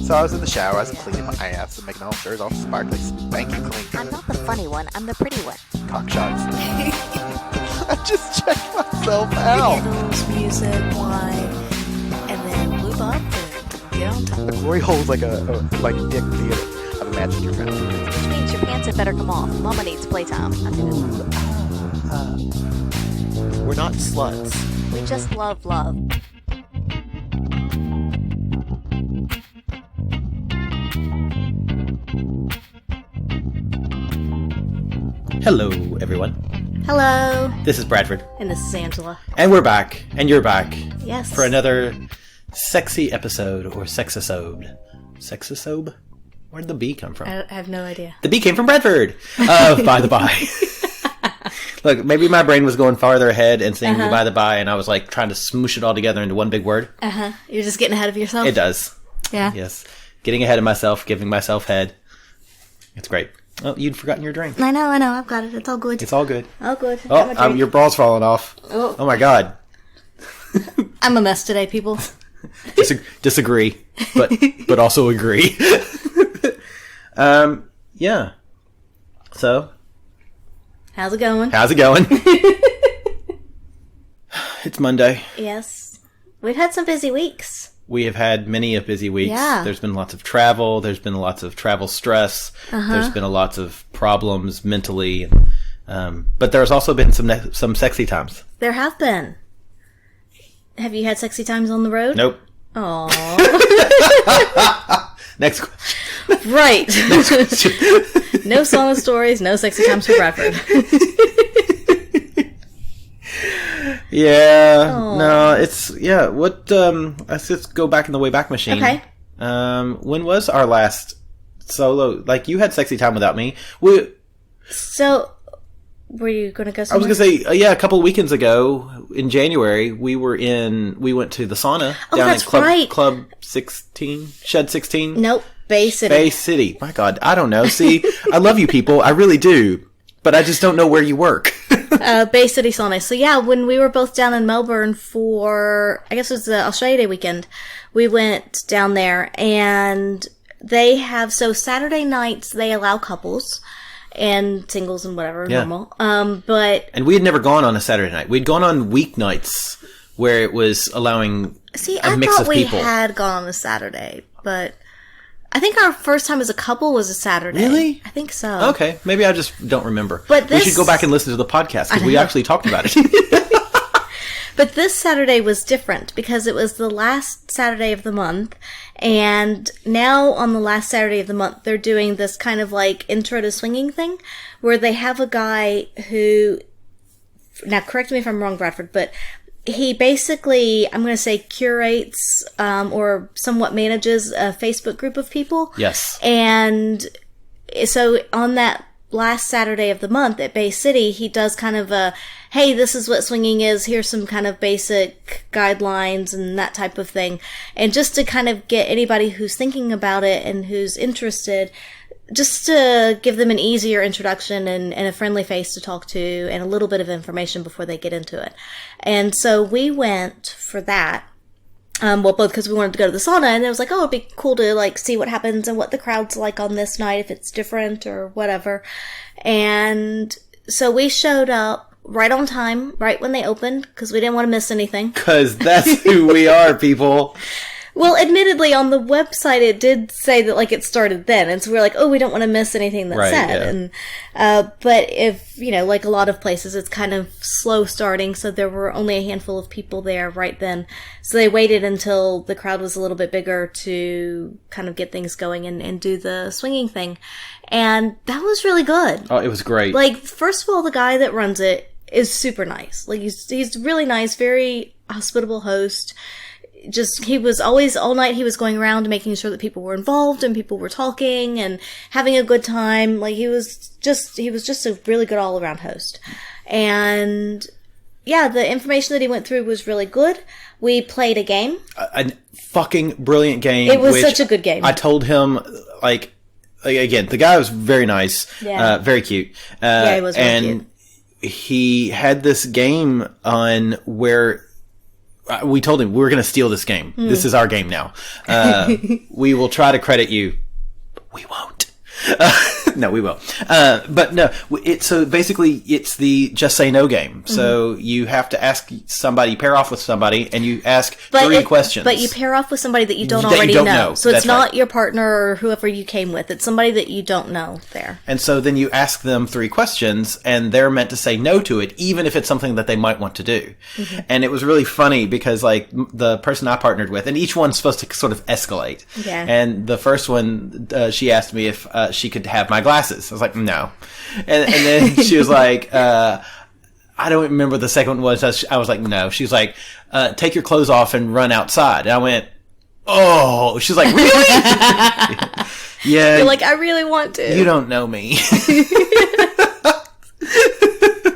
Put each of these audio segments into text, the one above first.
So I was in the shower, I was cleaning my ass and making all sure it's all sparkly, spanky clean. I'm not the funny one, I'm the pretty one. Cock shots. I just checked myself out. Candles, music, wine, and then lube up and get on top. The glory hole's like a dick theater. I've imagined your friend. Which means your pants had better come off. Mama needs playtime. We're not sluts. We just love love. Hello, everyone. Hello. This is Bradford. And this is Angela. And we're back. And you're back. Yes. For another sexy episode or sexisode. Sexisode? Where'd the B come from? I have no idea. The B came from Bradford. By the by. Look, maybe my brain was going farther ahead and saying by the by, and I was like trying to smoosh it all together into one big word. You're just getting ahead of yourself? It does. Yeah. Yes. Getting ahead of myself, giving myself head. It's great. Oh, you'd forgotten your drink. I know. I've got it. It's all good. It's all good. All good. Oh, your bral's falling off. Oh my God. I'm a mess today, people. Disagree, but also agree. Yeah. So, How's it going? It's Monday. Yes. We've had some busy weeks. We have had many of busy weeks. Yeah. There's been lots of travel. There's been lots of travel stress. There's been lots of problems mentally. But there's also been some sexy times. There have been. Have you had sexy times on the road? Nope. Aww. Next question. Right. Next question. No Sauna stories, no sexy times for Bradford. Yeah. Aww. No, it's, yeah. Let's just go back in the Wayback Machine. Okay. When was our last solo? Like, you had sexy time without me. So, were you going to go somewhere? I was going to say, a couple of weekends ago in January, we went to the sauna down at Club 16, Shed 16. Nope, Bay City. Bay City. My God, I don't know. See, I love you people. I really do. But I just don't know where you work. Bay City Sauna. So yeah, when we were both down in Melbourne for, I guess it was the Australia Day weekend, we went down there and they have, so Saturday nights they allow couples and singles and whatever, normal. And we had never gone on a Saturday night. We'd gone on weeknights where it was allowing a mix of people. I thought we had gone on a Saturday, but I think our first time as a couple was a Saturday. Really? I think so. Okay. Maybe I just don't remember. But we should go back and listen to the podcast because we actually talked about it. But this Saturday was different because it was the last Saturday of the month. And now on the last Saturday of the month, they're doing this kind of like intro to swinging thing where they have a guy who, now correct me if I'm wrong, Bradford, but he basically, I'm going to say curates, or somewhat manages a Facebook group of people. Yes. And so on that last Saturday of the month at Bay City, he does kind of a, hey, this is what swinging is. Here's some kind of basic guidelines and that type of thing. And just to kind of get anybody who's thinking about it and who's interested, just to give them an easier introduction and a friendly face to talk to and a little bit of information before they get into it. And so we went for that. Both because we wanted to go to the sauna, and it was like, oh, it'd be cool to like see what happens and what the crowd's like on this night, if it's different or whatever. And so we showed up right on time, right when they opened, because we didn't want to miss anything. Because that's who we are, people. Well, admittedly, on the website, it did say that, like, it started then. And so we were like, oh, we don't want to miss anything that's said. Yeah. And, but if, like a lot of places, it's kind of slow starting. So there were only a handful of people there right then. So they waited until the crowd was a little bit bigger to kind of get things going and do the swinging thing. And that was really good. Oh, it was great. Like, first of all, the guy that runs it is super nice. Like, he's really nice, very hospitable host. He was always, all night he was going around making sure that people were involved and people were talking and having a good time. Like, he was just a really good all around host. And yeah, the information that he went through was really good. We played a game. A fucking brilliant game. It was such a good game. I told him, like, again, the guy was very nice. Yeah. Very cute. Yeah, he was really cute. And he had this game on where we told him we're going to steal this game. This is our game now. We will try to credit you. We won't. No, we will. But no, so basically it's the just say no game. So you have to ask somebody, pair off with somebody, and you ask three questions. But you pair off with somebody that you don't already know. So it's not your partner or whoever you came with. It's somebody that you don't know there. And so then you ask them three questions, and they're meant to say no to it, even if it's something that they might want to do. And it was really funny because, like, the person I partnered with, and each one's supposed to sort of escalate. Yeah. And the first one, she asked me if she could have my glasses. I was like, no. And then she was like, I don't remember what the second one was. I was like, no. She's like, take your clothes off and run outside. And I went, oh. She's like, really? Yeah. You're like, I really want to. You don't know me.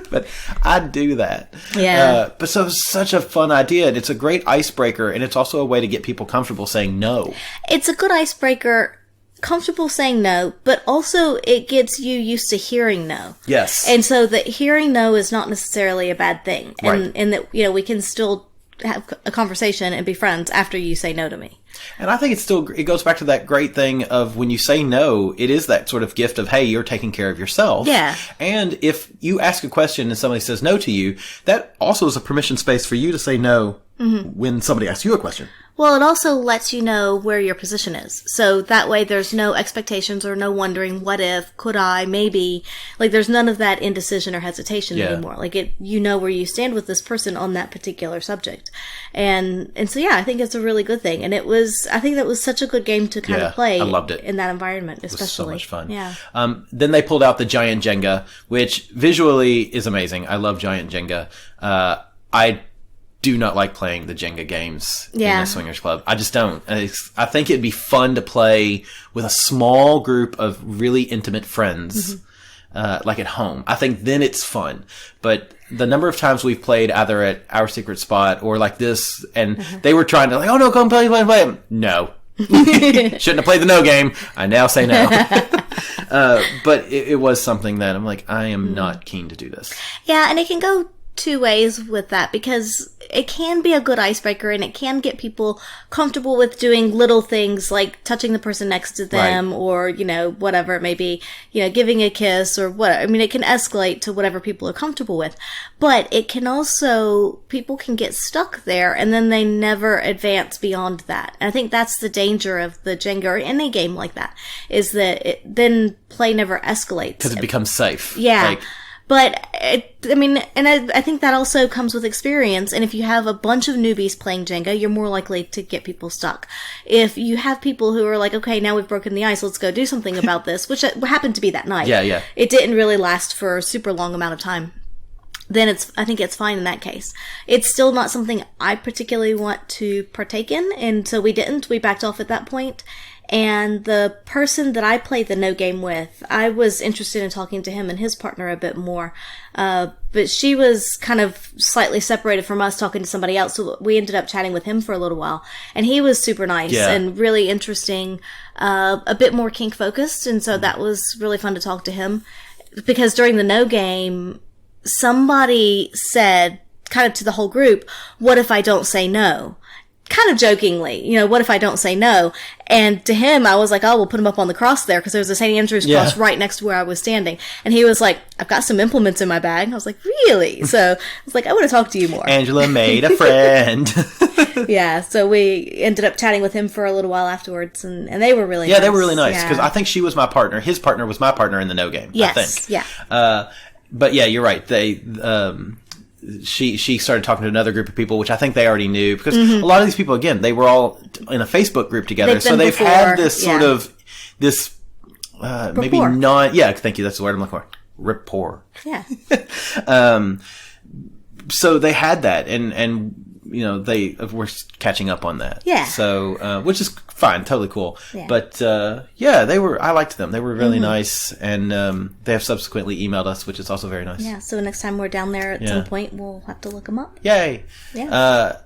But I'd do that. Yeah. But so it's such a fun idea. And it's a great icebreaker. And it's also a way to get people comfortable saying no. It's a good icebreaker. Comfortable saying no, but also it gets you used to hearing no. Yes. And so that hearing no is not necessarily a bad thing. And, right. And that, we can still have a conversation and be friends after you say no to me. And I think it goes back to that great thing of when you say no, it is that sort of gift of, hey, you're taking care of yourself. Yeah. And if you ask a question and somebody says no to you, that also is a permission space for you to say no when somebody asks you a question. Well, it also lets you know where your position is. So that way there's no expectations or no wondering, what if, could I, maybe. Like, there's none of that indecision or hesitation anymore. Like, you know where you stand with this person on that particular subject. And so, yeah, I think it's a really good thing. And I think that was such a good game to kind of play. I loved it. In that environment, especially. It was so much fun. Yeah. Then they pulled out the giant Jenga, which visually is amazing. I love giant Jenga. I do not like playing the Jenga games in a swingers club. I just don't. I think it'd be fun to play with a small group of really intimate friends, like at home. I think then it's fun. But the number of times we've played either at Our Secret Spot or like this, and they were trying to like, oh no, come play. No. Shouldn't have played the no game. I now say no. But it was something that I'm like, I am not keen to do this. Yeah, and it can go two ways with that, because it can be a good icebreaker and it can get people comfortable with doing little things like touching the person next to them, or, whatever it may be, giving a kiss or what. I mean, it can escalate to whatever people are comfortable with, but it can also, people can get stuck there and then they never advance beyond that. And I think that's the danger of the Jenga or any game like that, is that then play never escalates. Because it becomes safe. Yeah. But, I think that also comes with experience. And if you have a bunch of newbies playing Jenga, you're more likely to get people stuck. If you have people who are like, okay, now we've broken the ice, let's go do something about this, which happened to be that night. Yeah. It didn't really last for a super long amount of time. Then I think it's fine in that case. It's still not something I particularly want to partake in, and so we didn't. We backed off at that point. And the person that I played the no game with, I was interested in talking to him and his partner a bit more. But she was kind of slightly separated from us, talking to somebody else. So we ended up chatting with him for a little while. And he was super nice and really interesting, a bit more kink focused. And so that was really fun to talk to him. Because during the no game, somebody said, kind of to the whole group, what if I don't say no? Kind of jokingly, what if I don't say no? And to him, I was like, oh, we'll put him up on the cross there, because there was a St. Andrew's cross right next to where I was standing. And he was like, I've got some implements in my bag. And I was like, really? So I was like, I want to talk to you more. Angela made a friend. Yeah, so we ended up chatting with him for a little while afterwards, and they were really nice. Yeah, they were really nice, because I think she was my partner. His partner was my partner in the no game, yes, I think. Yeah. But yeah, you're right. They... She started talking to another group of people, which I think they already knew, because a lot of these people, again, they were all in a Facebook group together, so they've had this sort of maybe not. Yeah, thank you. That's the word I'm looking for. Rapport. Yeah. So they had that, and they were catching up on that. Yeah. So which is fine, totally cool. Yeah. But I liked them. They were really nice, and they have subsequently emailed us, which is also very nice. Yeah. So next time we're down there at some point, we'll have to look them up. Yay. Yeah.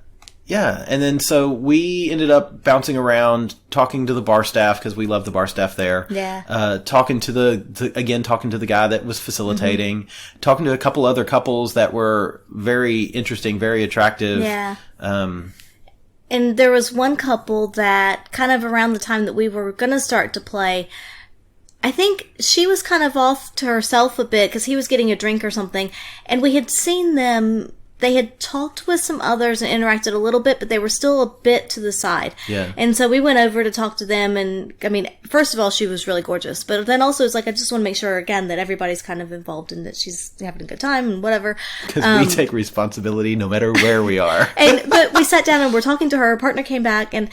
Yeah, and then so we ended up bouncing around, talking to the bar staff because we love the bar staff there. Yeah. Talking to the guy that was facilitating, talking to a couple other couples that were very interesting, very attractive. Yeah. And there was one couple that kind of around the time that we were going to start to play, I think she was kind of off to herself a bit because he was getting a drink or something, and we had seen them. They had talked with some others and interacted a little bit, but they were still a bit to the side. Yeah. And so we went over to talk to them, and, I mean, first of all, she was really gorgeous, but then also it's like, I just want to make sure, again, that everybody's kind of involved and that she's having a good time and whatever. Because we take responsibility no matter where we are. But we sat down and we're talking to her, her partner came back, and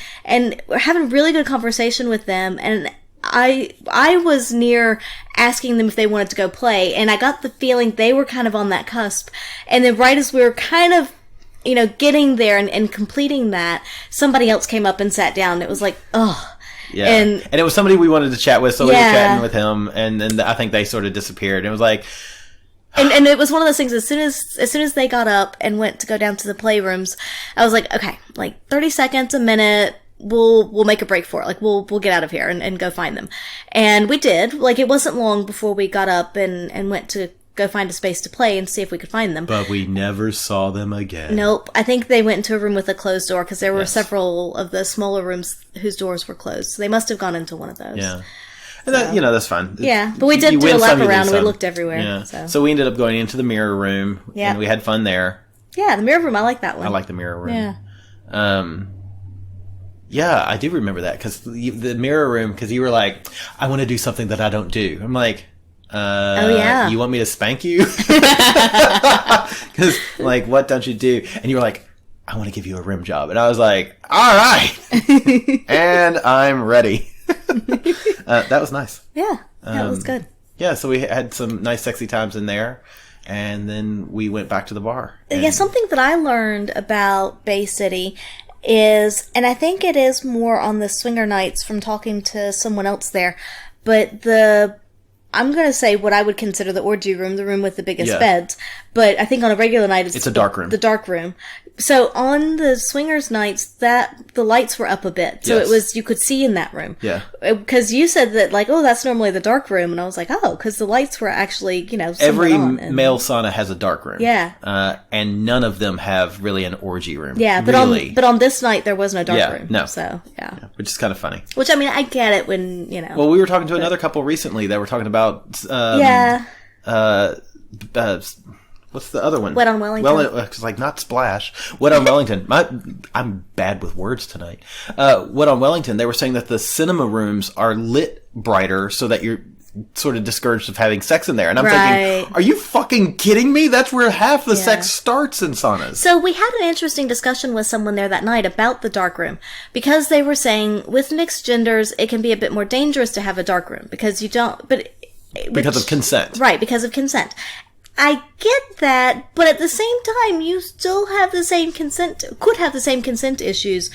we're having a really good conversation with them, and I was near asking them if they wanted to go play, and I got the feeling they were kind of on that cusp. And then right as we were kind of, getting there and completing that, somebody else came up and sat down. It was like, oh. Yeah. And it was somebody we wanted to chat with, so we were chatting with him, and then I think they sort of disappeared. It was like... And it was one of those things, as soon as they got up and went to go down to the playrooms, I was like, okay, like 30 seconds, a minute, we'll make a break for it. Like, we'll get out of here and go find them. And we did. Like, it wasn't long before we got up and went to go find a space to play and see if we could find them. But we never saw them again. Nope. I think they went into a room with a closed door because there were several of the smaller rooms whose doors were closed. So they must have gone into one of those. Yeah. And that, that's fine. Yeah, but we did do a lap around and we looked everywhere. Yeah. So we ended up going into the mirror room and we had fun there. Yeah, the mirror room, I like that one. I like the mirror room. Yeah. Yeah, I do remember that because the mirror room, because you were like, I want to do something that I don't do. I'm like, oh yeah, you want me to spank you? Because like, what don't you do? And you were like, I want to give you a rim job. And I was like, all right. And I'm ready. That was nice. Yeah, that was good. Yeah, so we had some nice sexy times in there. And then we went back to the bar. Yeah, something that I learned about Bay City is, and I think it is more on the swinger nights from talking to someone else there, but I'm going to say what I would consider the orgy room, the room with the biggest beds, but I think on a regular night it's a dark room. The dark room. So on the swingers nights, the lights were up a bit, so it was, you could see in that room. Yeah. Because you said that, like, oh, that's normally the dark room, and I was like, oh, because the lights were actually, every on, male sauna has a dark room. Yeah. And none of them have really an orgy room. Yeah, but on this night there was no dark room. No. So yeah, which is kind of funny. Which, I mean, I get it when Well, we were talking to another couple recently that were talking about what's the other one? Wet on Wellington. Well, it's like not Splash. Wet on Wellington. I'm bad with words tonight. Wet on Wellington. They were saying that the cinema rooms are lit brighter so that you're sort of discouraged of having sex in there. And I'm thinking, are you fucking kidding me? That's where half the sex starts in saunas. So we had an interesting discussion with someone there that night about the dark room, because they were saying with mixed genders, it can be a bit more dangerous to have a dark room because you don't, because of consent. Right, because of consent. I get that, but at the same time, you still have the same consent, could have the same consent issues,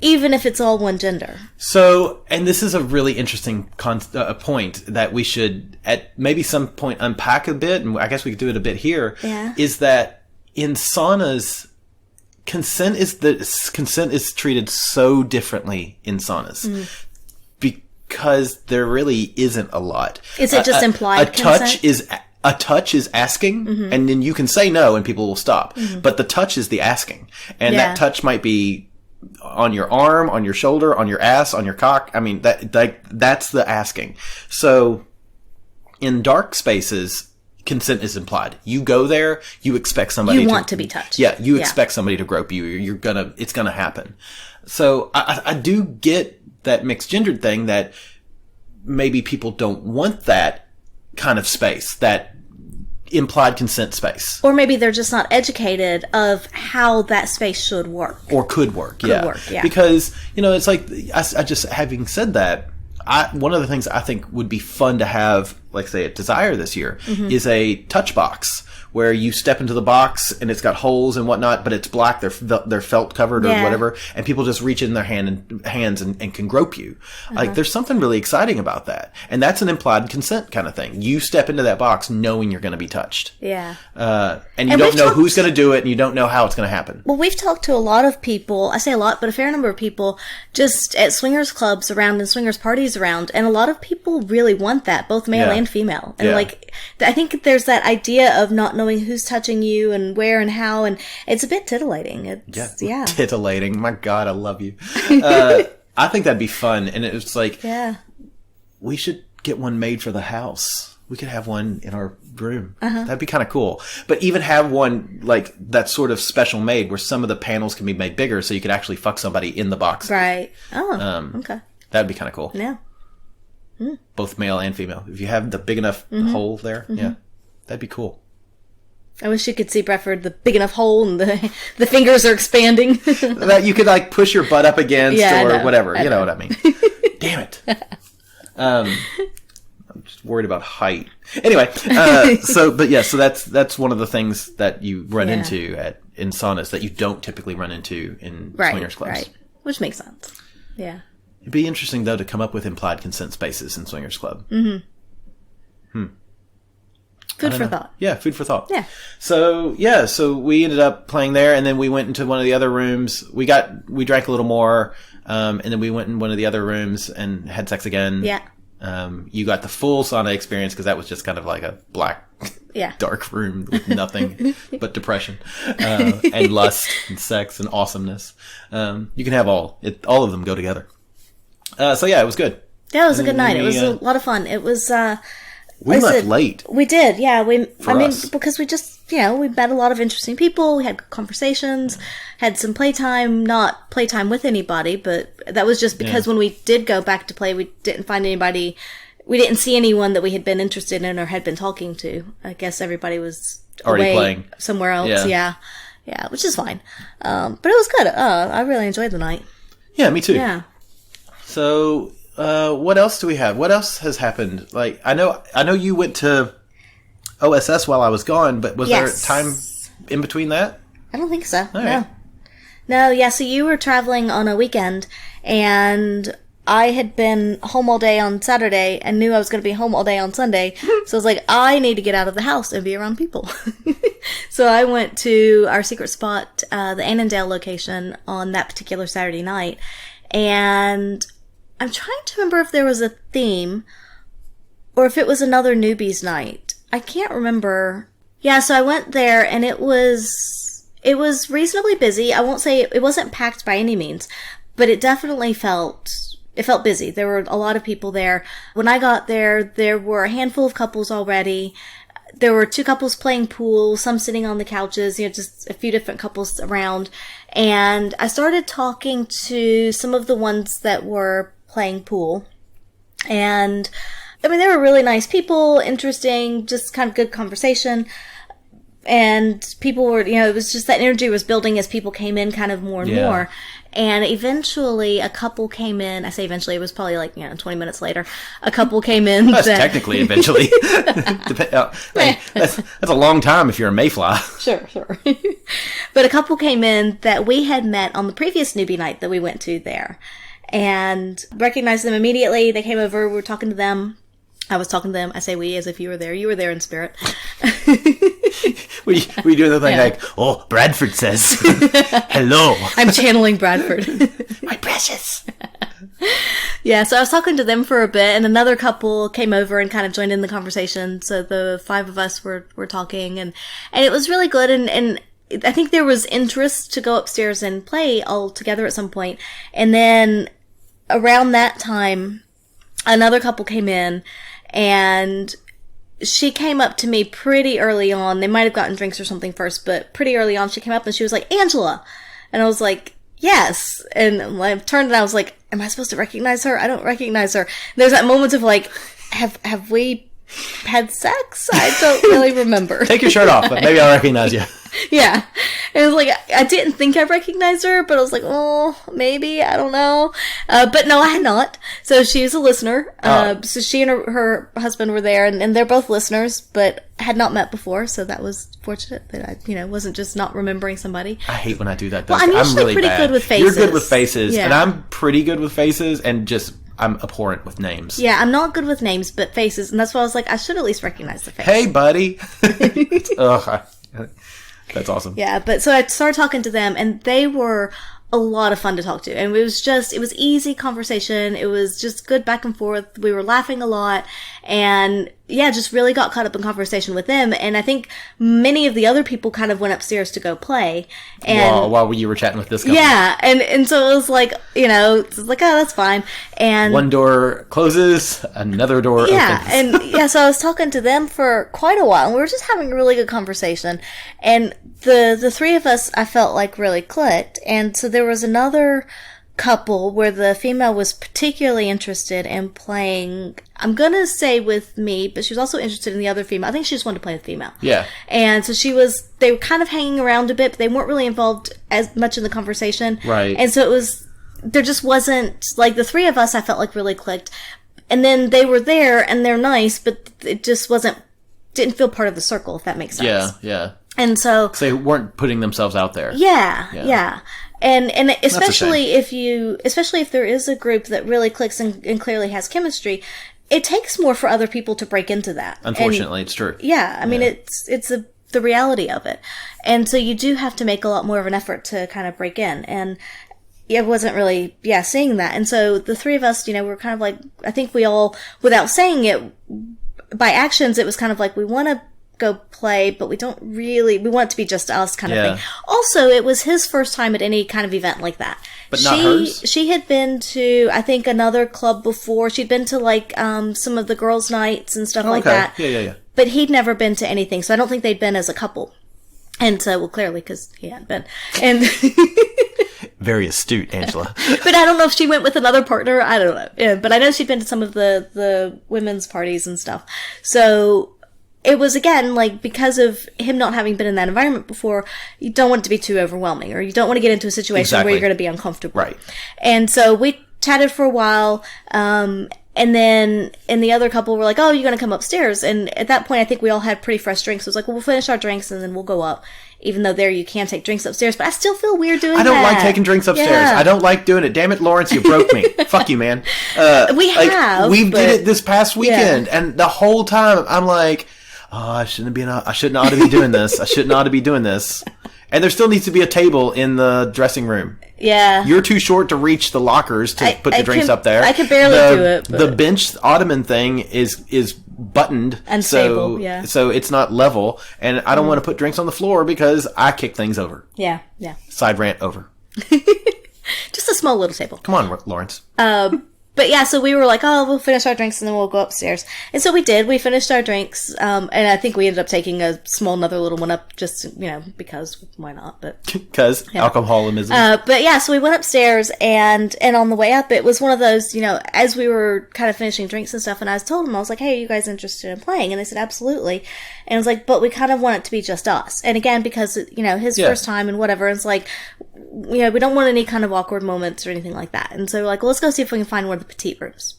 even if it's all one gender. So, and this is a really interesting point that we should, at maybe some point, unpack a bit, and I guess we could do it a bit here, is that in saunas, consent is treated so differently in saunas. Because there really isn't a lot. Is it just implied consent? A touch is asking, and then you can say no and people will stop. But the touch is the asking. And that touch might be on your arm, on your shoulder, on your ass, on your cock. I mean, that's the asking. So in dark spaces, consent is implied. You go there, you expect somebody you want to be touched. Yeah, you expect somebody to grope you. It's gonna happen. So I do get that mixed gendered thing, that maybe people don't want that kind of space, that implied consent space. Or maybe they're just not educated of how that space should work. Or could work, yeah. Because, it's like, I just, having said that, one of the things I think would be fun to have, like say at Desire this year, is a touch box where you step into the box and it's got holes and whatnot, but it's black. They're felt covered or whatever, and people just reach in their hands and can grope you. Like there's something really exciting about that, and that's an implied consent kind of thing. You step into that box knowing you're going to be touched. Yeah. And you don't know who's going to do it, and you don't know how it's going to happen. Well, we've talked to a lot of people. I say a lot, but a fair number of people just at swingers clubs around and swingers parties around, and a lot of people really want that, both male and female. And like, I think there's that idea of not knowing who's touching you and where and how, and it's a bit titillating. It's, titillating. My God, I love you. I think that'd be fun, and it's like, we should get one made for the house. We could have one in our room. That'd be kind of cool. But even have one like that sort of special made where some of the panels can be made bigger, so you could actually fuck somebody in the box. Right. Oh. Okay. That'd be kind of cool. Yeah. Both male and female. If you have the big enough hole there, that'd be cool. I wish you could see Bradford, the big enough hole and the fingers are expanding. That you could like push your butt up against or whatever. You know what I mean. Damn it. I'm just worried about height. Anyway, so that's one of the things that you run into in saunas that you don't typically run into in swingers clubs. Right. Which makes sense. Yeah. It'd be interesting though to come up with implied consent spaces in swingers club. Food for thought. Yeah, food for thought. Yeah. So we ended up playing there, and then we went into one of the other rooms. We drank a little more, and then we went in one of the other rooms and had sex again. Yeah. You got the full sauna experience because that was just kind of like a black, dark room with nothing but depression, and lust and sex and awesomeness. You can have all of them go together. So it was good. Yeah, it was a good night. It was a lot of fun. It was, we left late. We did, yeah. Because we just, we met a lot of interesting people. We had good conversations, had some playtime, not playtime with anybody, but that was just because when we did go back to play, we didn't find anybody, we didn't see anyone that we had been interested in or had been talking to. I guess everybody was already away playing somewhere else. Yeah, which is fine. But it was good. I really enjoyed the night. Yeah, me too. Yeah. So, what else do we have? What else has happened? Like, I know you went to OSS while I was gone, but was there time in between that? I don't think so. All right. No, yeah, so you were traveling on a weekend, and I had been home all day on Saturday and knew I was going to be home all day on Sunday. So I was like, I need to get out of the house and be around people. So I went to our secret spot, the Annandale location, on that particular Saturday night, and I'm trying to remember if there was a theme or if it was another newbies night. I can't remember. Yeah, so I went there and it was reasonably busy. I won't say it wasn't packed by any means, but it definitely felt busy. There were a lot of people there. When I got there, there were a handful of couples already. There were 2 couples playing pool, some sitting on the couches, just a few different couples around. And I started talking to some of the ones that were playing pool. And, I mean, they were really nice people, interesting, just kind of good conversation. And people were, it was just that energy was building as people came in kind of more and more. And eventually a couple came in. I say eventually, it was probably 20 minutes later. A couple came in. That's technically eventually. That's a long time if you're a mayfly. Sure. But a couple came in that we had met on the previous newbie night that we went to there. And recognized them immediately. They came over. We were talking to them. I was talking to them. I say we as if you were there. You were there in spirit. Were you doing the thing like, oh, Bradford says, hello. I'm channeling Bradford. My precious. Yeah, so I was talking to them for a bit, and another couple came over and kind of joined in the conversation. So the 5 of us were talking, and it was really good. And I think there was interest to go upstairs and play all together at some point. And then around that time, another couple came in, and she came up to me pretty early on. They might have gotten drinks or something first, but pretty early on she came up and she was like, Angela. And I was like, yes. And I turned and I was like, am I supposed to recognize her? I don't recognize her. There's that moment of like, have we had sex? I don't really remember. Take your shirt off, but maybe I'll recognize you. Yeah. And it was like, I didn't think I recognized her, but I was like, oh, maybe, I don't know. But no, I had not. So she was a listener. So she and her husband were there, and they're both listeners, but had not met before, so that was fortunate that I, wasn't just not remembering somebody. I hate when I do that, though. Well, I'm usually really pretty bad. good with faces. You're good with faces, Yeah. and I'm pretty good with faces, and just, I'm abhorrent with names. Yeah, I'm not good with names, but faces, and that's why I was like, I should at least recognize the face. Hey, buddy! Ugh, that's awesome. Yeah, but so I started talking to them, and they were a lot of fun to talk to. And it was easy conversation. It was just good back and forth. We were laughing a lot, and yeah, just really got caught up in conversation with them. And I think many of the other people kind of went upstairs to go play. And while you were chatting with this couple. yeah, and so it was like, it's like, oh, that's fine. And one door closes, another door opens. and yeah, so I was talking to them for quite a while, and we were just having a really good conversation. And the three of us, I felt like really clicked. And so there was another couple where the female was particularly interested in playing, I'm gonna say with me, but she was also interested in the other female. I think she just wanted to play with the female. Yeah. And so they were kind of hanging around a bit, but they weren't really involved as much in the conversation. Right. And so there just wasn't, like, the three of us, I felt like really clicked. And then they were there, and they're nice, but it just didn't feel part of the circle, if that makes sense. Yeah, yeah. And so they weren't putting themselves out there. Yeah. And especially if there is a group that really clicks and clearly has chemistry, it takes more for other people to break into that. Unfortunately, it's true. Yeah, I mean, it's the reality of it. And so you do have to make a lot more of an effort to kind of break in. And it wasn't really, seeing that. And so the three of us, were kind of like, I think we all, without saying it, by actions, it was kind of like, we want to go play, but we want it to be just us kind of thing. Also, it was his first time at any kind of event like that. But not hers? She had been to, I think, another club before. She'd been to, like, some of the girls' nights and stuff like that. Yeah. But he'd never been to anything, so I don't think they'd been as a couple. And so, well, clearly, because he hadn't been. And very astute, Angela. But I don't know if she went with another partner. I don't know. Yeah, but I know she'd been to some of the women's parties and stuff. So it was, again, like, because of him not having been in that environment before, you don't want it to be too overwhelming, or you don't want to get into a situation where you're going to be uncomfortable. Right. And so we chatted for a while, and then the other couple were like, oh, you're going to come upstairs. And at that point, I think we all had pretty fresh drinks. So it was like, well, we'll finish our drinks and then we'll go up. Even though there you can take drinks upstairs, but I still feel weird doing that. I don't like taking drinks upstairs. Yeah. I don't like doing it. Damn it, Lawrence, you broke me. Fuck you, man. We did it this past weekend, and the whole time I'm like, oh, I shouldn't ought to be doing this. I shouldn't ought to be doing this. And there still needs to be a table in the dressing room. Yeah. You're too short to reach the lockers to put the drinks up there. I could barely do it. But the bench ottoman thing is buttoned. Unstable, so it's not level. And I don't want to put drinks on the floor because I kick things over. Yeah. Side rant over. Just a small little table. Come on, Lawrence. But yeah, so we were like, oh, we'll finish our drinks and then we'll go upstairs. And so we did. We finished our drinks. And I think we ended up taking another little one up just, because why not? But because alcoholism. But yeah, so we went upstairs and on the way up, it was one of those, as we were kind of finishing drinks and stuff, and I told them, I was like, hey, are you guys interested in playing? And they said, absolutely. And I was like, but we kind of want it to be just us. And again, because, his first time and whatever, it's like, we don't want any kind of awkward moments or anything like that. And so we're like, well, let's go see if we can find one of the petite rooms.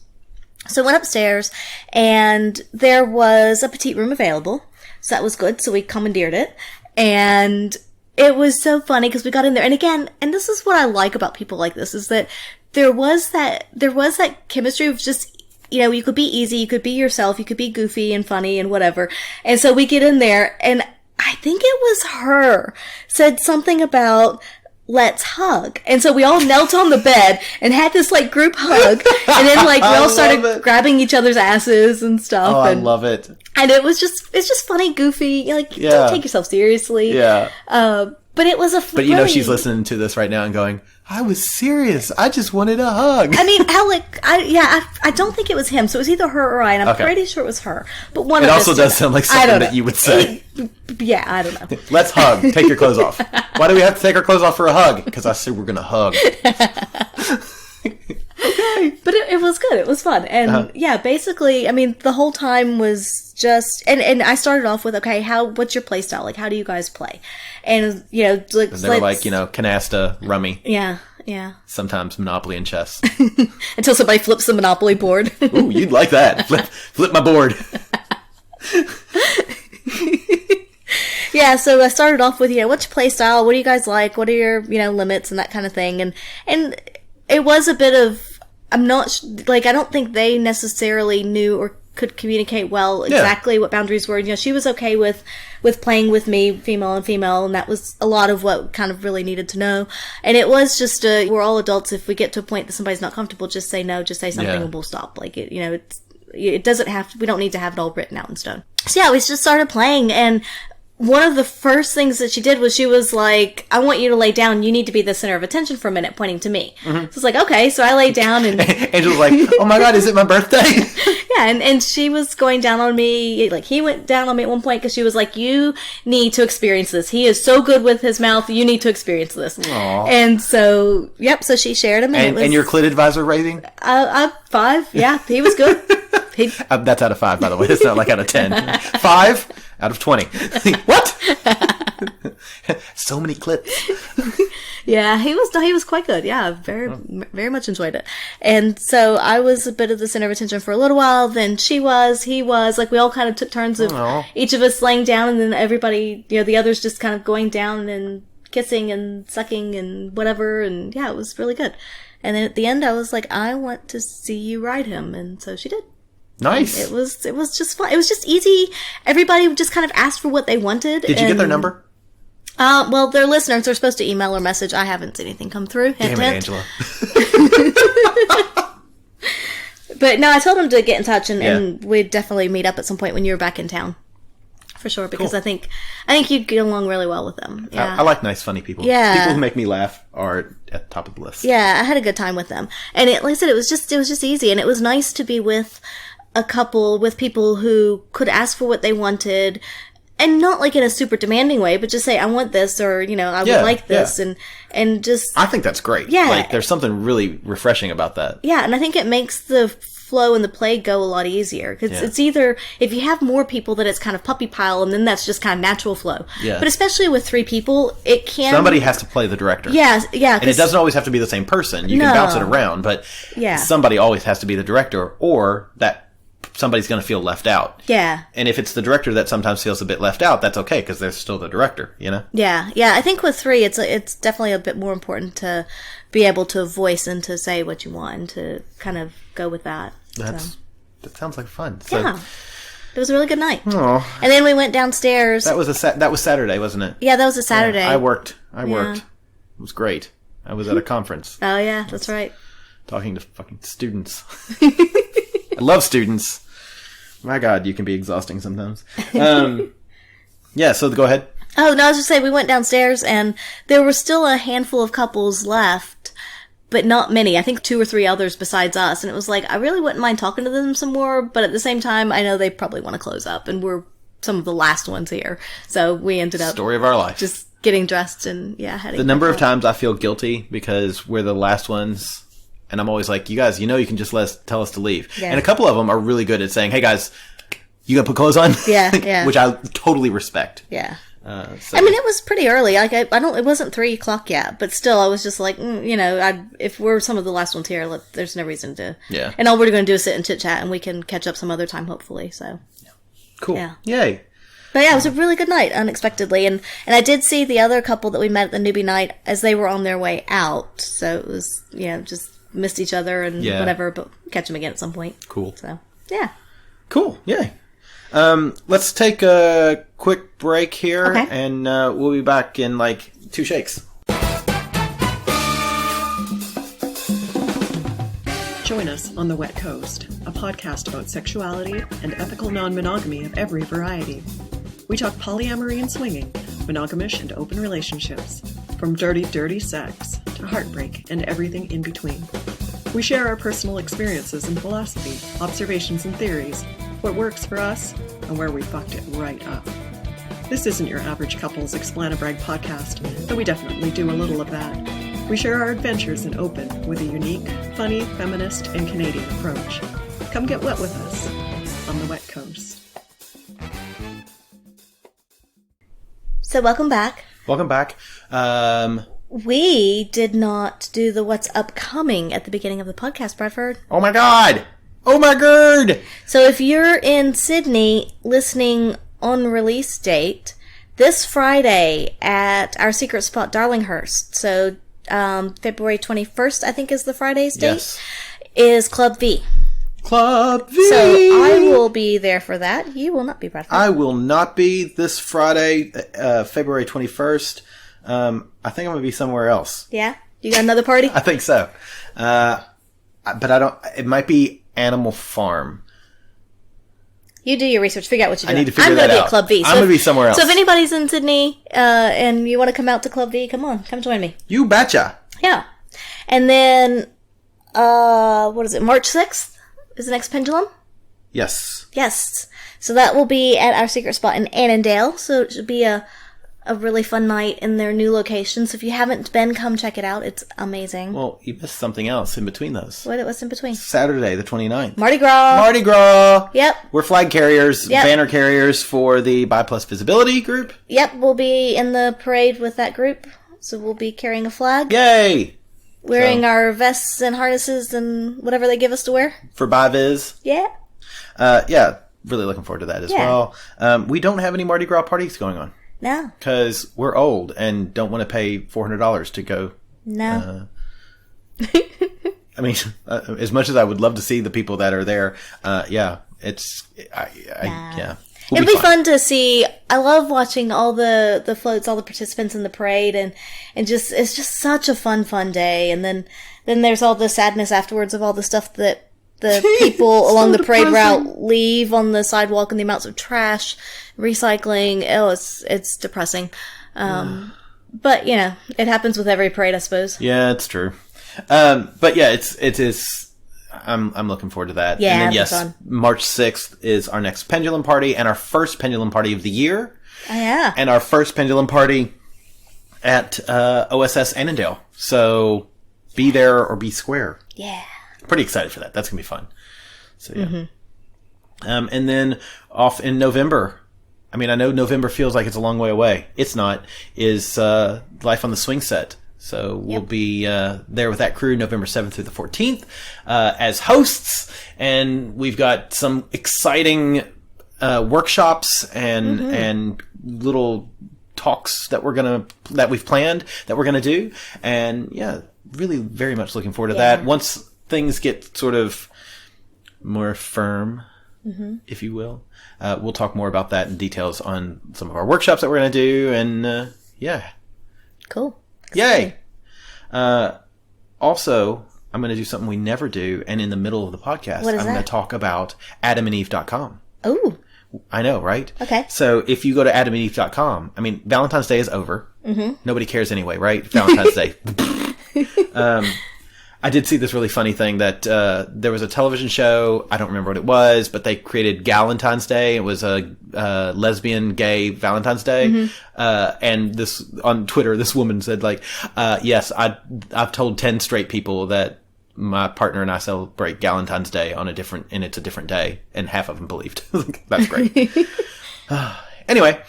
So I went upstairs, and there was a petite room available. So that was good. So we commandeered it. And it was so funny because we got in there. And again, and this is what I like about people like this, is that there was that chemistry of just, you could be easy, you could be yourself, you could be goofy and funny and whatever. And so we get in there, and I think it was her said something about, let's hug. And so we all knelt on the bed and had this like group hug. And then we all started grabbing each other's asses and stuff. Oh, I love it. And it's just funny, goofy. Don't take yourself seriously. Yeah. But it was But she's listening to this right now and going, I was serious. I just wanted a hug. I mean, Alec, I don't think it was him. So it was either her or I, and I'm pretty sure it was her. But one of us. It also does sound like something that you would say. Yeah, I don't know. Let's hug. Take your clothes off. Why do we have to take our clothes off for a hug? Because I said we're going to hug. Okay. But it was good. It was fun. And yeah, basically, I mean, the whole time was just, and I started off with, okay, what's your play style? Like, how do you guys play? And, like, And they were like, canasta, rummy. Yeah. Sometimes Monopoly and chess. Until somebody flips the Monopoly board. Ooh, you'd like that. Flip my board. Yeah, so I started off with, what's your play style? What do you guys like? What are your, limits and that kind of thing? And it was a bit of, I don't think they necessarily knew or could communicate well exactly what boundaries were. She was okay with playing with me, female and female, and that was a lot of what kind of really needed to know. And it was just we're all adults. If we get to a point that somebody's not comfortable, just say no, just say something and we'll stop. Like, it doesn't have to, we don't need to have it all written out in stone. So yeah, we just started playing, and one of the first things that she did was she was like, I want you to lay down. You need to be the center of attention for a minute, pointing to me. Mm-hmm. So it's like, okay. So I laid down and Angela's like, oh my God, is it my birthday? Yeah. And she was going down on me. Like, he went down on me at one point because she was like, you need to experience this. He is so good with his mouth. You need to experience this. Aww. And so, yep. So she shared him. And your clit advisor rating? 5. Yeah. He was good. That's out of 5, by the way. It's not like out of 10. 5 out of 20. What? So many clips. Yeah, he was quite good. Yeah, very much enjoyed it. And so I was a bit of the center of attention for a little while. Then he was like, we all kind of took turns of each of us laying down, and then everybody, the others just kind of going down and kissing and sucking and whatever. And yeah, it was really good. And then at the end, I was like, I want to see you ride him, and so she did. Nice. It was just fun. It was just easy. Everybody just kind of asked for what they wanted. Did you get their number? Well, they're listeners. They're supposed to email or message. I haven't seen anything come through. Damn it, Angela. But no, I told them to get in touch, and we'd definitely meet up at some point when you were back in town. For sure, because cool. I think you'd get along really well with them. Yeah. I like nice, funny people. Yeah. People who make me laugh are at the top of the list. Yeah, I had a good time with them. And like I said, it was just easy, and it was nice to be with a couple, with people who could ask for what they wanted, and not like in a super demanding way, but just say, I want this, or, I would like this, and just... I think that's great. Yeah. Like, there's something really refreshing about that. Yeah, and I think it makes the flow and the play go a lot easier, because it's either, if you have more people, that it's kind of puppy pile, and then that's just kind of natural flow. Yeah. But especially with 3 people, it can... Somebody has to play the director. Yeah. And it doesn't always have to be the same person. You can bounce it around, but somebody always has to be the director, or that somebody's going to feel left out. Yeah. And if it's the director that sometimes feels a bit left out, that's okay, because they're still the director, Yeah. Yeah. I think with 3, it's definitely a bit more important to be able to voice and to say what you want, and to kind of go with that. That sounds like fun. So, yeah. It was a really good night. Oh. And then we went downstairs. That was Saturday, wasn't it? Yeah, that was a Saturday. Yeah, I worked. It was great. I was at a conference. Oh, yeah, that's right. Talking to fucking students. I love students. My God, you can be exhausting sometimes. Yeah, so go ahead. Oh, no, I was just saying, we went downstairs, and there were still a handful of couples left, but not many. I think 2 or 3 others besides us. And it was like, I really wouldn't mind talking to them some more, but at the same time, I know they probably want to close up, and we're some of the last ones here. So we ended up... Story of our life. Just getting dressed and, heading The number of times I feel guilty because we're the last ones... And I'm always like, you guys, you can just tell us to leave. Yeah. And a couple of them are really good at saying, hey guys, you gotta put clothes on? Yeah. Which I totally respect. Yeah. So. I mean, it was pretty early. Like, it wasn't 3 o'clock yet, but still, I was just like, if we're some of the last ones here, there's no reason to. Yeah. And all we're going to do is sit and chit chat, and we can catch up some other time, hopefully, so. Yeah. Cool. Yeah. Yay. But yeah, it was a really good night, unexpectedly. And I did see the other couple that we met at the newbie night as they were on their way out. So it was, just missed each other and whatever, but catch them again at some point. Cool. So, yeah. Cool. Yay. Let's take a quick break here, and we'll be back in 2 shakes. Join us on The Wet Coast, a podcast about sexuality and ethical non-monogamy of every variety. We talk polyamory and swinging, monogamish and open relationships, from dirty, dirty sex to heartbreak and everything in between. We share our personal experiences and philosophy, observations and theories, what works for us, and where we fucked it right up. This isn't your average couple's Explanabrag podcast, though we definitely do a little of that. We share our adventures in open with a unique, funny, feminist, and Canadian approach. Come get wet with us on the Wet Coast. So welcome back. Welcome back. We did not do the what's upcoming at the beginning of the podcast, Bradford. Oh my god! Oh my god! So if you're in Sydney listening on release date, this Friday at our secret spot, Darlinghurst, so February 21st, I think is the Friday's date, Yes. is Club V. Club V! So I will be there for that. You will not be, Bradford. I will not be this Friday, February 21st. I think I'm going to be somewhere else. Yeah? You got another party? I think so. But I don't, it might be Animal Farm. You do your research. Figure out what you're doing. I need to figure that I'm going to be out. at Club V. I'm going to be somewhere else. So if anybody's in Sydney, and you want to come out to Club V, come on. Come join me. You betcha. Yeah. And then, what is it? March 6th is the next pendulum? Yes. Yes. So that will be at our secret spot in Annandale. So it should be a really fun night in their new location. So if you haven't been, come check it out. It's amazing. Well, you missed something else in between those. What's in between? Saturday, the 29th. Mardi Gras. Mardi Gras. Yep. We're flag carriers, Yep. banner carriers for the Bi Plus Visibility group. Yep. We'll be in the parade with that group. So we'll be carrying a flag. Yay! Wearing our vests and harnesses and whatever they give us to wear. For BiViz. Yeah. Yeah, really looking forward to that as Yeah. well. We don't have any Mardi Gras parties going on. No. Because we're old and don't want to pay $400 to go. No. I mean, as much as I would love to see the people that are there, yeah, it's, yeah. We'll It'd be fun to see. I love watching all the floats, all the participants in the parade, and just, it's just such a fun day. And then there's all the sadness afterwards of all the stuff that the people along the parade route leave on the sidewalk and the amounts of trash, recycling. Oh, it's depressing. But you know, it happens with every parade, I suppose. Yeah, it's true. But yeah, it is. I'm looking forward to that. Yeah, and then, it'll be yes, fun. March 6th is our next pendulum party and our first pendulum party of the year. Oh, yeah. And our first pendulum party at OSS Annandale. So be there or be square. Yeah. Pretty excited for that. That's gonna be fun. So yeah. And then off in November. I mean, I know November feels like it's a long way away. It's not. Is Life on the Swing Set. So we'll be there with that crew November 7th through the 14th as hosts, and we've got some exciting workshops and little talks that we've planned that we're gonna do, and yeah, really very much looking forward to that. Once things get sort of more firm, if you will, we'll talk more about that in details on some of our workshops that we're gonna do, and yeah. Cool. Yay! Also, I'm going to do something we never do, and in the middle of the podcast, What is I'm going that? to talk about AdamandEve.com. Ooh. I know, right? Okay. So if you go to AdamandEve.com, I mean, Valentine's Day is over. Nobody cares anyway, right? Valentine's Day. I did see this really funny thing that there was a television show. I don't remember what it was, but they created Galentine's Day. It was a lesbian, gay Valentine's Day. And this on Twitter, this woman said, like, yes, I've told 10 straight people that my partner and I celebrate Galentine's Day and it's a different day, and half of them believed. That's great. Anyway,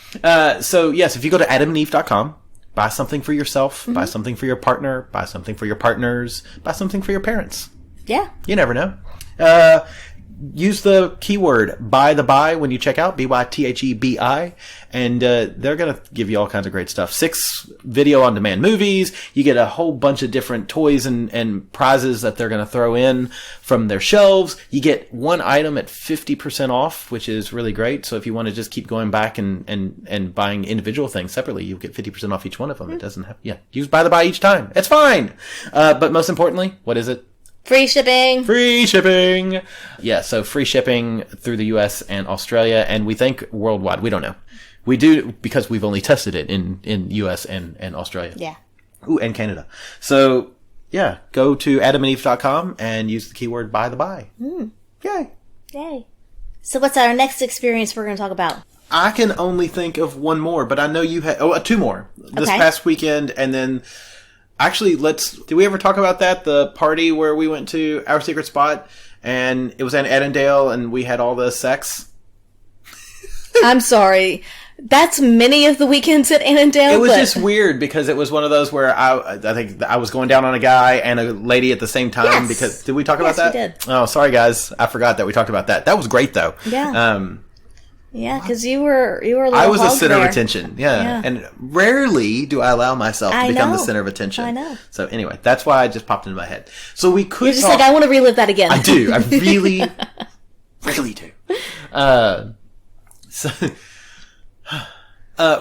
so yes, if you go to AdamandEve.com. Buy something for yourself, buy something for your partner, buy something for your partners, buy something for your parents. Yeah. You never know. Use the keyword buy when you check out, BYTHEBI, and they're going to give you all kinds of great stuff. 6 video-on-demand movies. You get a whole bunch of different toys and prizes that they're going to throw in from their shelves. You get one item at 50% off, which is really great. So if you want to just keep going back and buying individual things separately, you'll get 50% off each one of them. It doesn't have, use buy each time. It's fine. But most importantly, what is it? Free shipping. Free shipping. Yeah, so free shipping through the US and Australia, and we think worldwide. We don't know. We do because we've only tested it in US and Australia. Yeah. Ooh, and Canada. So, yeah, go to adamandeve.com and use the keyword buy. Yay. Yay. So what's our next experience we're going to talk about? I can only think of one more, but I know you had 2 more. This Okay. past weekend, and then Actually, did we ever talk about that? The party where we went to our secret spot and it was in Annandale and we had all the sex? I'm sorry. That's many of the weekends at Annandale. It was just weird because it was one of those where I think I was going down on a guy and a lady at the same time. Yes. Because did we talk about that? We did. Oh, sorry guys, I forgot that we talked about that. That was great though. Yeah. Yeah, because you were a little I was the hog center there. of attention. Yeah, and rarely do I allow myself to become the know. center of attention. I know. So anyway, that's why it just popped into my head. So we could You're just talk. like, I want to relive that again. I do. I really, really do. So.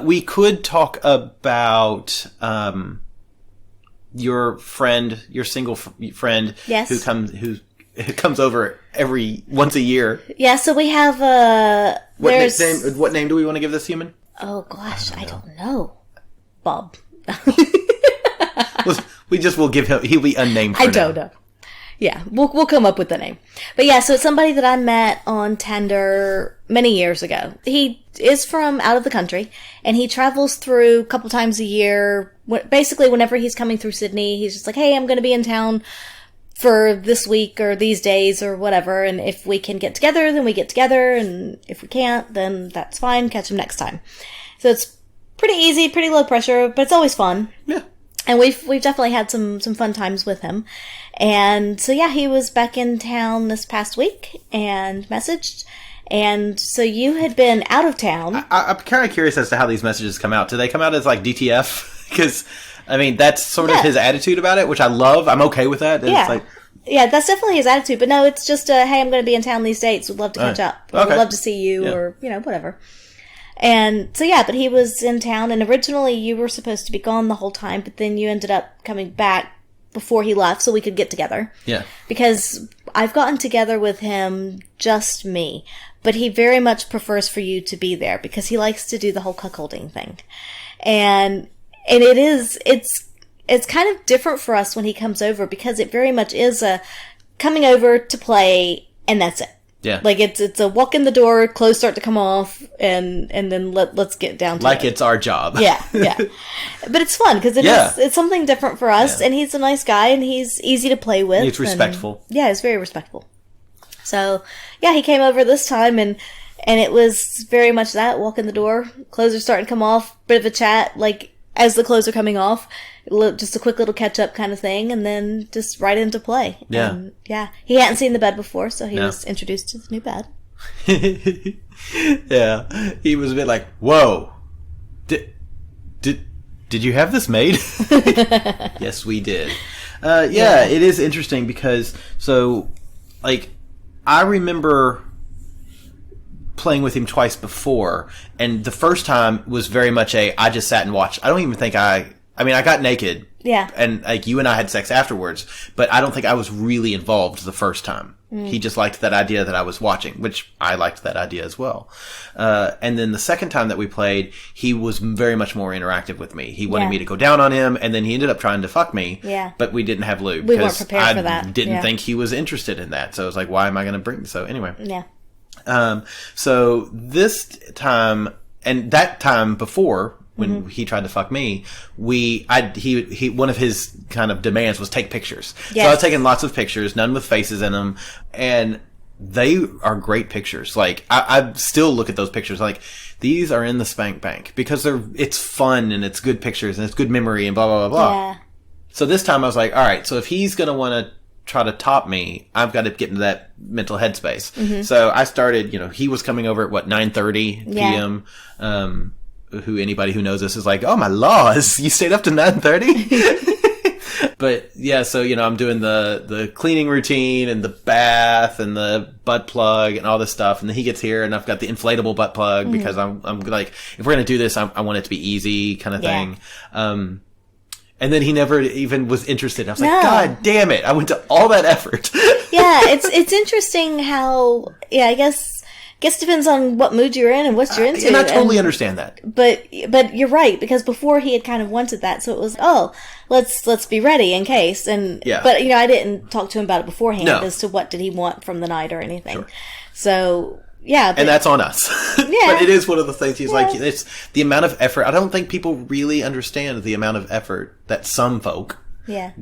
We could talk about your friend, your single friend, Yes. who comes over once a year. Yeah, so we have What name do we want to give this human? Oh gosh, I don't know. Bob. We'll give him. He'll be unnamed. I don't know. Yeah, we'll come up with the name. But yeah, so it's somebody that I met on Tinder many years ago. He is from out of the country, and he travels through a couple times a year. Basically, whenever he's coming through Sydney, he's just like, hey, I'm going to be in town for this week or these days or whatever, and if we can get together, then we get together, and if we can't, then that's fine, catch him next time. So it's pretty easy, pretty low pressure, but it's always fun. Yeah. And we've definitely had some fun times with him. And so yeah, he was back in town this past week and messaged. And so you had been out of town. I'm kind of curious as to how these messages come out. Do they come out as like DTF? Because, I mean, that's sort of his attitude about it, which I love. I'm okay with that. Yeah. It's like, yeah, that's definitely his attitude. But no, it's just, hey, I'm going to be in town these dates. Would love to catch up. Or Okay. would love to see you or, whatever. And so yeah, but he was in town, and originally you were supposed to be gone the whole time, but then you ended up coming back before he left so we could get together. yeah. Because I've gotten together with him, just me, but he very much prefers for you to be there because he likes to do the whole cuckolding thing. And it's kind of different for us when he comes over because it very much is a coming over to play and that's it. Yeah. Like it's a walk in the door, clothes start to come off, and then let's get down to Like it. it's our job. Yeah. But it's fun because it's something different for us, and he's a nice guy, and he's easy to play with. He's respectful. Yeah, he's very respectful. So, yeah, he came over this time, and it was very much that, walk in the door, clothes are starting to come off, bit of a chat, like, as the clothes are coming off, just a quick little catch-up kind of thing, and then just right into play. Yeah. And, yeah. He hadn't seen the bed before, so he was introduced to the new bed. Yeah. He was a bit like, whoa. Did you have this made? Yes, we did. Yeah, it is interesting because, I remember playing with him twice before, and the first time was very much I just sat and watched. I don't even think I got naked. Yeah. And, you and I had sex afterwards, but I don't think I was really involved the first time. He just liked that idea that I was watching, which I liked that idea as well. And then the second time that we played, he was very much more interactive with me. He wanted me to go down on him, and then he ended up trying to fuck me. Yeah. But we didn't have lube. We weren't prepared for that. I didn't think he was interested in that. So I was like, why am I going to bring... So anyway. Yeah. So this time, and that time before... when he tried to fuck me, he one of his kind of demands was take pictures. Yes. So I was taking lots of pictures, none with faces in them, and they are great pictures. Like, I still look at those pictures like, these are in the spank bank, because it's fun, and it's good pictures, and it's good memory, and blah, blah, blah, blah. Yeah. So this time I was like, alright, so if he's gonna wanna try to top me, I've got to get into that mental headspace. So I started, he was coming over at 9:30 p.m., who anybody who knows this is like, oh my laws, you stayed up to 9:30? But yeah, so I'm doing the cleaning routine and the bath and the butt plug and all this stuff, and then he gets here and I've got the inflatable butt plug because I'm like, if we're gonna do this, I want it to be easy kind of thing. And then he never even was interested. I was like, God damn it, I went to all that effort. Yeah, it's interesting how, I guess it depends on what mood you're in and what you're into. And I totally understand that. But you're right, because before he had kind of wanted that, so it was, let's be ready in case. And but I didn't talk to him about it beforehand as to what did he want from the night or anything. Sure. So yeah, and that's on us. Yeah, but it is one of the things. He's like, it's the amount of effort. I don't think people really understand the amount of effort that some folk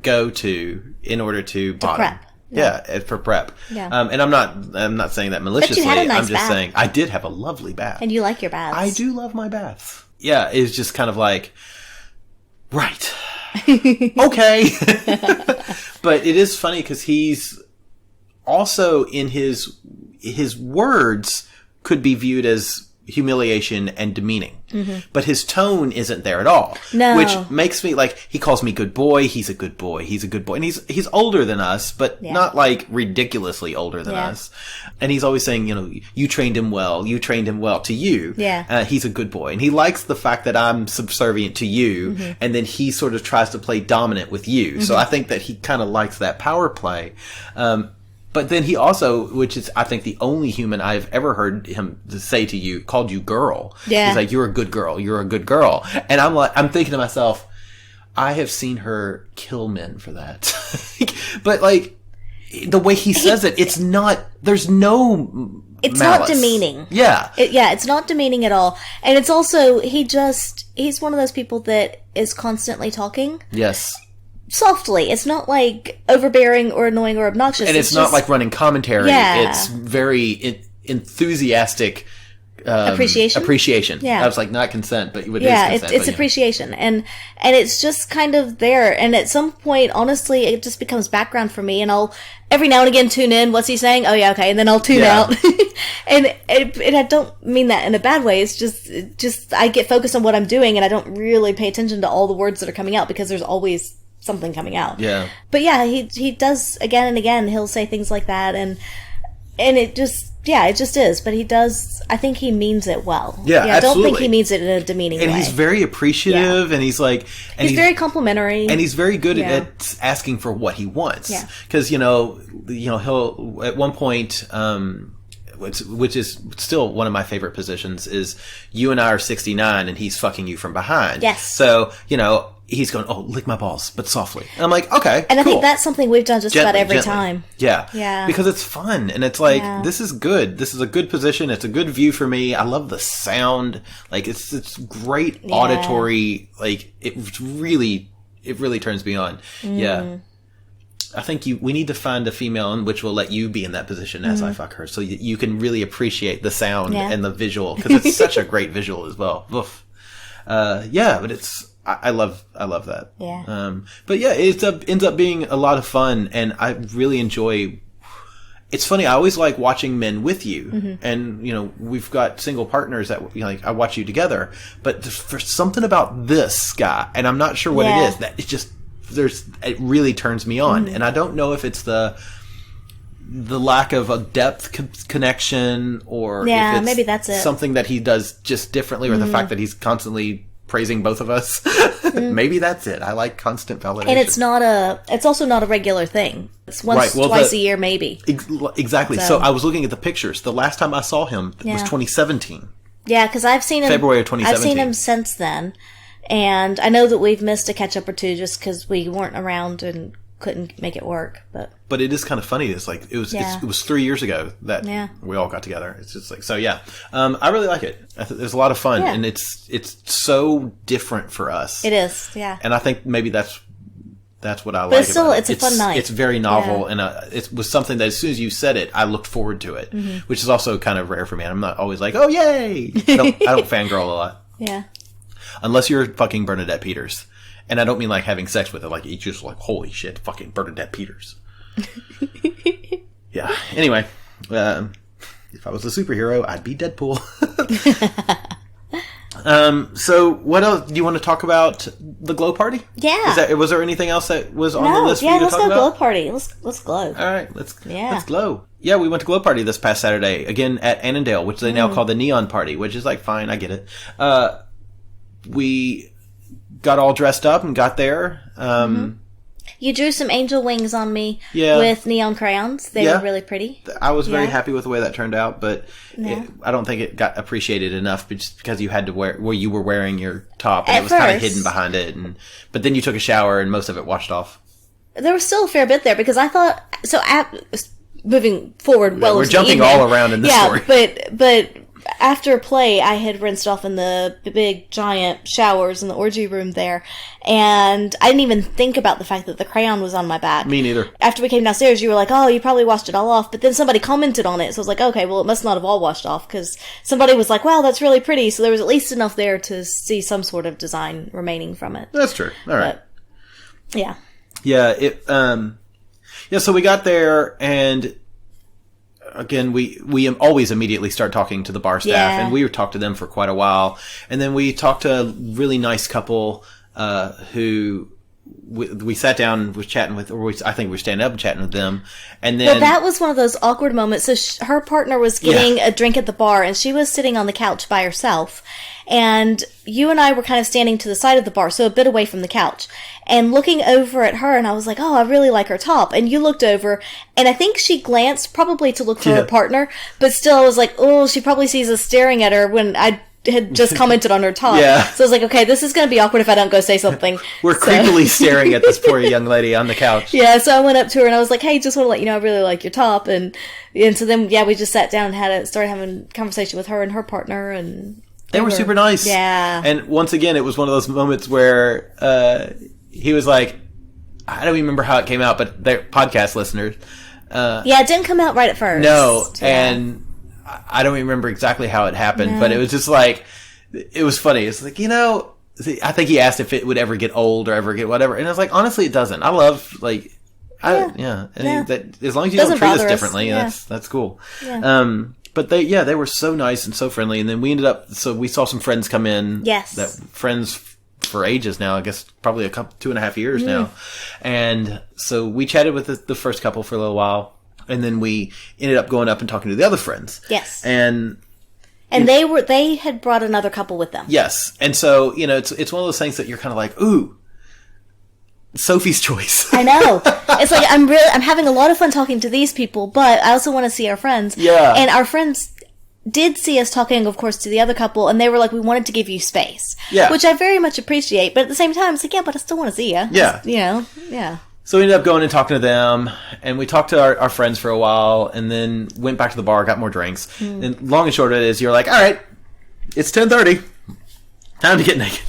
go to in order to bottom. Prep. Yeah, for prep. Yeah. And I'm not saying that maliciously. But you had a nice I'm just bath. saying I did have a lovely bath. And you like your baths. I do love my baths. Yeah, it's just kind of like, right. Okay. But it is funny because he's also in his words could be viewed as humiliation and demeaning. But his tone isn't there at all. No. Which makes me like, he calls me good boy. He's a good boy. He's a good boy. And he's older than us, but not like ridiculously older than us. And he's always saying, you trained him well. You trained him well to you. Yeah. He's a good boy. And he likes the fact that I'm subservient to you. And then he sort of tries to play dominant with you. So I think that he kind of likes that power play. But then he also, which is, I think, the only human I've ever heard him say to you, called you girl. Yeah. He's like, you're a good girl. You're a good girl. And I'm thinking to myself, I have seen her kill men for that. But like, the way he says it, it's not, there's no It's malice. not demeaning. Yeah. It's not demeaning at all. And it's also, he's one of those people that is constantly talking. Yes. Softly. It's not like overbearing or annoying or obnoxious. And it's not like running commentary. Yeah. It's very enthusiastic appreciation. Yeah. I was like, not consent, but it is consent. It's appreciation. And it's just kind of there. And at some point, honestly, it just becomes background for me. And I'll every now and again tune in. What's he saying? Oh yeah, okay. And then I'll tune out. and I don't mean that in a bad way. It's just I get focused on what I'm doing and I don't really pay attention to all the words that are coming out because there's always something coming out. Yeah. But yeah, he does again and again. He'll say things like that, and it just is. But he does. I think he means it well. Yeah, I don't absolutely. think he means it in a demeaning way. And he's very appreciative, and he's like, he's very complimentary, and he's very good at asking for what he wants. Yeah. Because he'll at one point. Which is still one of my favorite positions is you and I are 69 and he's fucking you from behind. Yes. So, he's going, oh, lick my balls, but softly. And I'm like, okay, and I cool. think that's something we've done just about every gently. time. Yeah. Yeah. Because it's fun and it's like, this is good. This is a good position. It's a good view for me. I love the sound. Like it's great auditory. Like it really turns me on. Yeah. I think we need to find a female in which will let you be in that position as I fuck her, so you can really appreciate the sound and the visual, because it's such a great visual as well. Oof. But it's I love that. Yeah. But yeah, it ends up being a lot of fun, and I really enjoy. It's funny. I always like watching men with you, and we've got single partners that like I watch you together. But for something about this guy, and I'm not sure what it is, that it's just. It really turns me on, and I don't know if it's the lack of a depth connection, or if it's maybe that's it. Something that he does just differently, or the fact that he's constantly praising both of us. Maybe that's it. I like constant validation, and it's also not a regular thing. It's once, twice a year, maybe. Exactly. So I was looking at the pictures. The last time I saw him was 2017. Yeah, because I've seen him February of 2017. I've seen him since then. And I know that we've missed a catch-up or two just because we weren't around and couldn't make it work. But it is kind of funny. It's like it was 3 years ago that we all got together. It's just like I really like it. There's a lot of fun, and it's so different for us. It is, yeah. And I think maybe that's what I like. But still, about it's a fun night. It's very novel, and it was something that as soon as you said it, I looked forward to it, which is also kind of rare for me. I'm not always like, oh yay! I don't fangirl a lot. Yeah. Unless you're fucking Bernadette Peters. And I don't mean like having sex with her, like, it's just like, holy shit, fucking Bernadette Peters. Yeah. Anyway, if I was a superhero, I'd be Deadpool. So what else? Do you want to talk about the glow party? Yeah. Was there anything else that was on the list for you to let's talk go about? glow party. Let's glow. All right, let's glow. Yeah, we went to glow party this past Saturday, again at Annandale, which they now call the Neon Party, which is like, fine, I get it. We got all dressed up and got there. You drew some angel wings on me with neon crayons. They were really pretty. I was very happy with the way that turned out, but I don't think it got appreciated enough just because you had to you were wearing your top and it was kind of hidden behind it. But then you took a shower and most of it washed off. There was still a fair bit there because I thought, moving forward, we're jumping all around in the story. But after play, I had rinsed off in the big giant showers in the orgy room there, and I didn't even think about the fact that the crayon was on my back. Me neither. After we came downstairs, you were like, oh, you probably washed it all off, but then somebody commented on it, so I was like, okay, well, it must not have all washed off, because somebody was like, wow, that's really pretty, so there was at least enough there to see some sort of design remaining from it. That's true. All right. But, yeah. Yeah, so we got there, and again, we always immediately start talking to the bar staff, and we talked to them for quite a while, and then we talked to a really nice couple who we sat down, was chatting with, I think we were standing up and chatting with them, and then... Well, that was one of those awkward moments. So her partner was getting a drink at the bar, and she was sitting on the couch by herself, and you and I were kind of standing to the side of the bar, so a bit away from the couch, and looking over at her, and I was like, oh, I really like her top, and you looked over, and I think she glanced probably to look for her partner, but still I was like, oh, she probably sees us staring at her when I had just commented on her top. So I was like, okay, this is going to be awkward if I don't go say something. We're creepily staring at this poor young lady on the couch. So I went up to her and I was like, hey, just want to let you know I really like your top. And so then, we just sat down and started having a conversation with her and her partner. And they were super nice. Yeah. And once again, it was one of those moments where he was like, I don't remember how it came out, but they're podcast listeners. It didn't come out right at first. No, and I don't remember exactly how it happened, but it was just like, it was funny. It's like, I think he asked if it would ever get old or ever get whatever. And I was like, honestly, it doesn't. I love, like, that, as long as you don't treat us differently, that's cool. Yeah. But they were so nice and so friendly. And then we ended up, so we saw some friends come in. Yes. That friends for ages now, I guess probably 2.5 years now. And so we chatted with the first couple for a little while. And then we ended up going up and talking to the other friends. Yes. And they had brought another couple with them. Yes. And so, it's one of those things that you're kind of like, ooh, Sophie's choice. I know. It's like, I'm having a lot of fun talking to these people, but I also want to see our friends. Yeah. And our friends did see us talking, of course, to the other couple, and they were like, we wanted to give you space. Yeah. Which I very much appreciate, but at the same time, it's like, yeah, but I still want to see you. Yeah. Yeah. So we ended up going and talking to them, and we talked to our friends for a while, and then went back to the bar, got more drinks. And long and short of it is, you're like, all right, it's 10:30, time to get naked.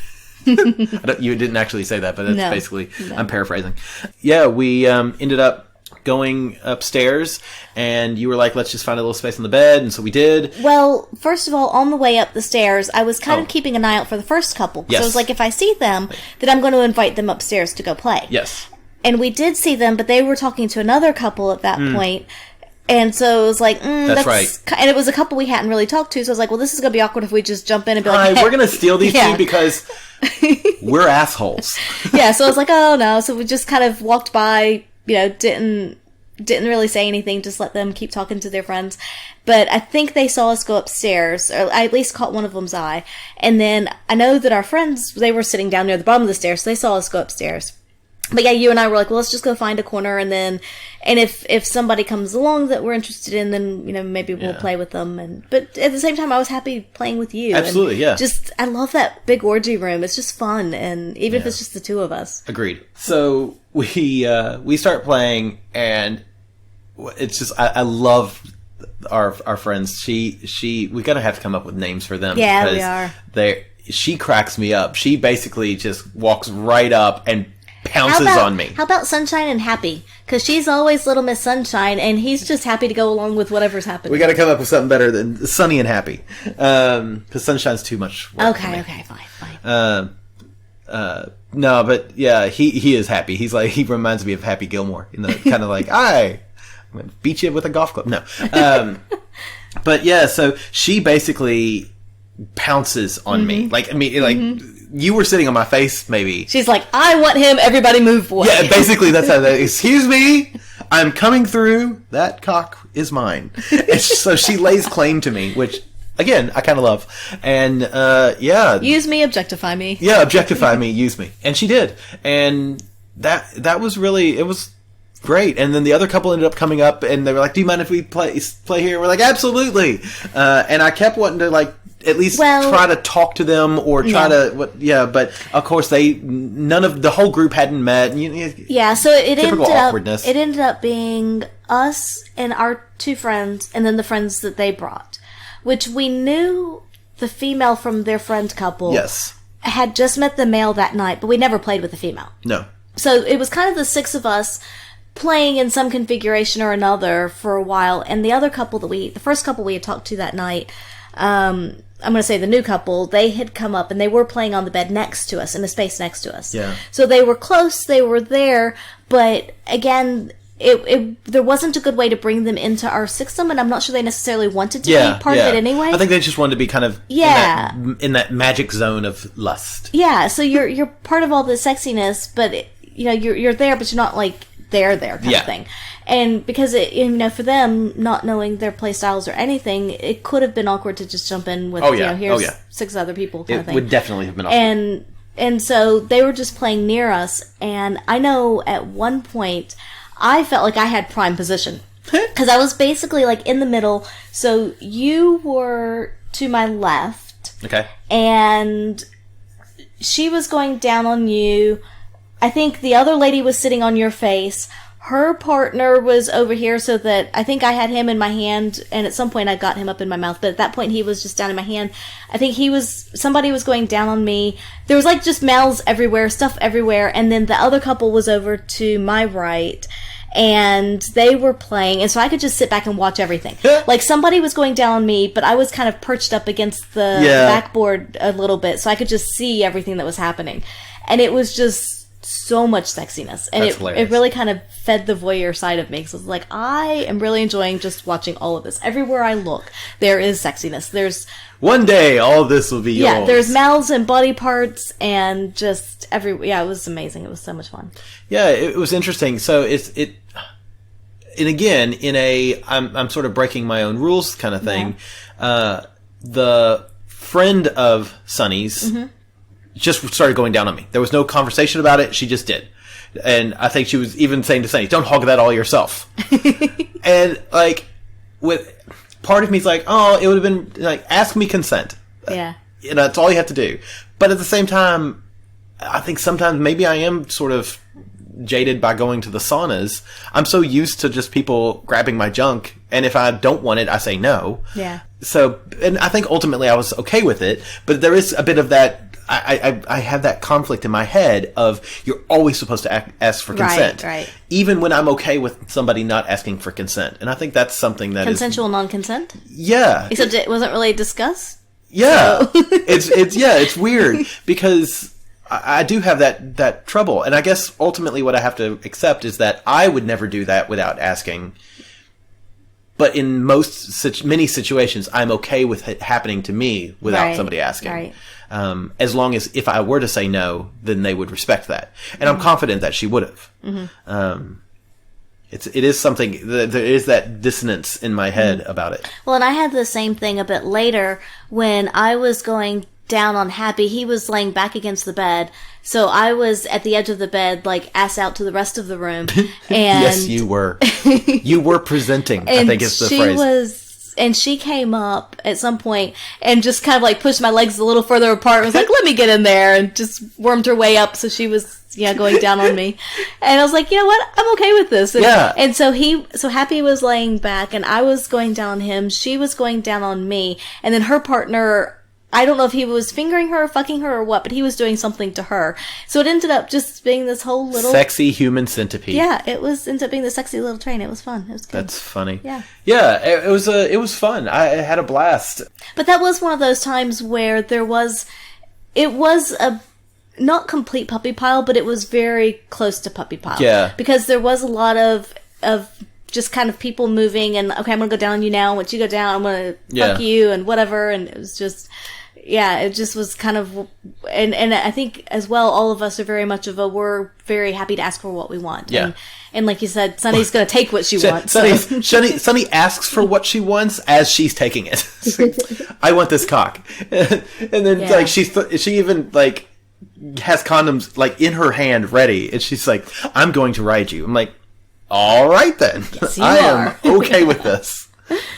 You didn't actually say that, but that's basically, I'm paraphrasing. Yeah, we ended up going upstairs, and you were like, let's just find a little space on the bed, and so we did. Well, first of all, on the way up the stairs, I was kind of keeping an eye out for the first couple, because I was like, if I see them, then I'm going to invite them upstairs to go play. Yes. And we did see them, but they were talking to another couple at that point. And so it was like, that's right. And it was a couple we hadn't really talked to, so I was like, well, this is going to be awkward if we just jump in and be like, hey. We're going to steal these two because we're assholes. So I was like, oh no. So we just kind of walked by, didn't really say anything, just let them keep talking to their friends. But I think they saw us go upstairs, or I at least caught one of them's eye. And then I know that our friends, they were sitting down near the bottom of the stairs, so they saw us go upstairs. But yeah, you and I were like, well, let's just go find a corner, and if somebody comes along that we're interested in, then, maybe we'll play with them. But at the same time, I was happy playing with you. Absolutely, and I love that big orgy room. It's just fun, and even if it's just the two of us. Agreed. So we start playing, and it's just, I love our friends. We gotta have to come up with names for them. Yeah, we are. She cracks me up. She basically just walks right up and pounces on me. How about Sunshine and Happy? Because she's always Little Miss Sunshine, and he's just happy to go along with whatever's happening. We got to come up with something better than Sunny and Happy, because Sunshine's too much work. Okay, fine. No, but yeah, he is happy. He's like, he reminds me of Happy Gilmore, kind of like, I'm gonna beat you with a golf club. No, but yeah, so she basically pounces on me, you were sitting on my face, maybe. She's like, I want him, everybody move away. Yeah, basically that's how that, excuse me, I'm coming through, that cock is mine. And so she lays claim to me, which, again, I kind of love. And, use me, objectify me. Yeah, objectify me, use me. And she did. And that was really, it was great. And then the other couple ended up coming up, and they were like, do you mind if we play here? We're like, absolutely. And I kept wanting to, at least try to talk to them or try to, but of course none of the whole group hadn't met. So it awkwardness. It ended up being us and our two friends, and then the friends that they brought. which we knew the female from their friend couple. Yes. Had just met the male that night, but we never played with the female. No. So it was kind of the 6 of us playing in some configuration or another for a while, and the other couple the first couple we had talked to that night, I'm going to say the new couple, they had come up and they were playing on the bed next to us, in the space next to us. Yeah. So they were close, they were there, but again, there wasn't a good way to bring them into our system, and I'm not sure they necessarily wanted to be part of it anyway. I think they just wanted to be kind of in that magic zone of lust. Yeah, so you're part of all the sexiness, but you're there, but you're not like there kind of thing. And because for them, not knowing their play styles or anything, it could have been awkward to just jump in with here's 6 other people kind of thing. It would definitely have been awkward. And so they were just playing near us, and I know at one point I felt like I had prime position. Because I was basically like in the middle. So you were to my left. Okay. And she was going down on you. I think the other lady was sitting on your face. Her partner was over here, so that I think I had him in my hand, and at some point I got him up in my mouth, but at that point he was just down in my hand. I think somebody was going down on me. There was like just mouths everywhere, stuff everywhere, and then the other couple was over to my right, and they were playing, and so I could just sit back and watch everything. Like somebody was going down on me, but I was kind of perched up against the backboard a little bit, so I could just see everything that was happening. And it was just so much sexiness, and it really kind of fed the voyeur side of me, because I was like, I am really enjoying just watching all of this. Everywhere I look, there is sexiness. There's one day all this will be yours. Yeah, there's mouths and body parts and just it was amazing. It was so much fun. Yeah, it was interesting. So and again, in a I'm sort of breaking my own rules kind of thing. Yeah. The friend of Sunny's just started going down on me. There was no conversation about it. She just did. And I think she was even saying to Sunny, don't hog that all yourself. And like, with part of me's like, oh, it would have been like, ask me consent. Yeah. That's all you have to do. But at the same time, I think sometimes maybe I am sort of jaded by going to the saunas. I'm so used to just people grabbing my junk, and if I don't want it, I say no. Yeah. So, and I think ultimately I was okay with it, but there is a bit of that. I have that conflict in my head of you're always supposed to ask for consent, right? Even when I'm okay with somebody not asking for consent, and I think that's something that consensual non-consent. Yeah, except it wasn't really discussed. Yeah, so. it's weird because I do have that trouble, and I guess ultimately what I have to accept is that I would never do that without asking. But in many situations, I'm okay with it happening to me without somebody asking. Right. As long as if I were to say no, then they would respect that, and I'm confident that she would have. It is something. There is that dissonance in my head about it. Well, and I had the same thing a bit later when I was going down on Happy. He was laying back against the bed, so I was at the edge of the bed, like ass out to the rest of the room. And yes, you were. You were presenting. I think is the phrase. And she came up at some point and just kind of like pushed my legs a little further apart and was like, let me get in there, and just wormed her way up. So she was, going down on me. And I was like, you know what? I'm okay with this. And so Happy was laying back and I was going down on him. She was going down on me. And then her partner, I don't know if he was fingering her, fucking her, or what, but he was doing something to her. So it ended up just being this whole little sexy human centipede. Yeah, ended up being the sexy little train. It was fun. It was good. That's funny. Yeah. Yeah, it was fun. I had a blast. But that was one of those times where it was a not complete puppy pile, but it was very close to puppy pile. Yeah. Because there was a lot of just kind of people moving and, okay, I'm going to go down on you now. Once you go down, I'm going to fuck you and whatever. And it was just, it just was kind of, and I think as well, all of us are very much of we're very happy to ask for what we want. Yeah. And like you said, Sunny's going to take what she wants. Sunny asks for what she wants as she's taking it. I want this cock. And then like she even like has condoms like in her hand ready. And she's like, I'm going to ride you. I'm like, all right then. Yes, I am okay with this.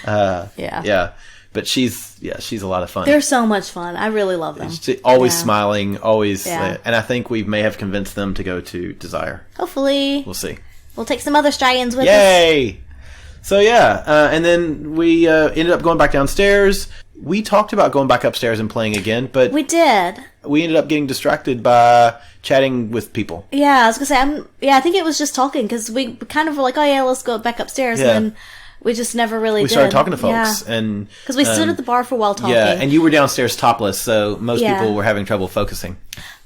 Yeah. But she's a lot of fun. They're so much fun. I really love them. She's always smiling, always. And I think we may have convinced them to go to Desire. Hopefully. We'll see. We'll take some other Australians with us. Yay! So yeah, and then we ended up going back downstairs. We talked about going back upstairs and playing again, but We did. we ended up getting distracted by chatting with people. Yeah, I was gonna say, I think it was just talking, because we kind of were like, oh yeah, let's go back upstairs, Yeah. and then we just never really did. We started talking to folks, Yeah. and Because we stood at the bar for a while talking. yeah, and you were downstairs topless, so most Yeah. people were having trouble focusing.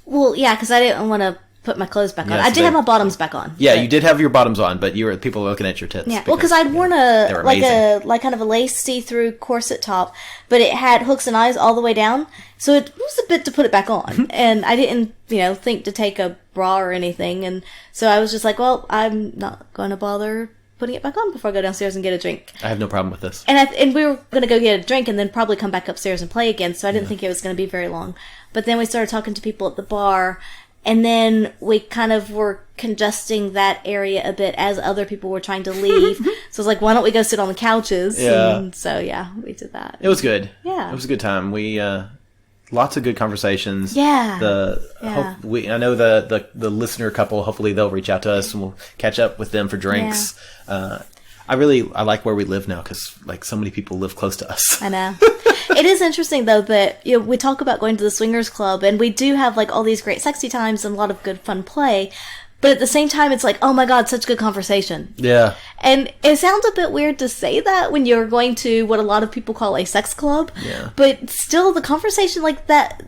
Well, yeah, because I didn't want to put my clothes back on. Yeah, I so did they- have my bottoms back on. Yeah, but- you did have your bottoms on, but people were looking at your tits. Yeah, well, because I'd worn they were amazing. kind of a lace see-through corset top, but it had hooks and eyes all the way down, so it was a bit to put it back on, and I didn't, think to take a bra or anything, and so I was just like, well, I'm not going to bother putting it back on before I go downstairs and get a drink. I have no problem with this. And we were going to go get a drink and then probably come back upstairs and play again, so I didn't think it was going to be very long. But then we started talking to people at the bar, and then we kind of were congesting that area a bit as other people were trying to leave. So I was like, why don't we go sit on the couches? Yeah. And so, yeah, we did that. It was good. Yeah. It was a good time. We, lots of good conversations. Yeah. I know the listener couple, hopefully they'll reach out to us and we'll catch up with them for drinks. I like where we live now because like so many people live close to us. I know. It is interesting though that we talk about going to the swingers club, and we do have like all these great sexy times and a lot of good fun play, but at the same time it's like, oh my god, such good conversation. Yeah. And it sounds a bit weird to say that when you're going to what a lot of people call a sex club. Yeah. But still, the conversation, like that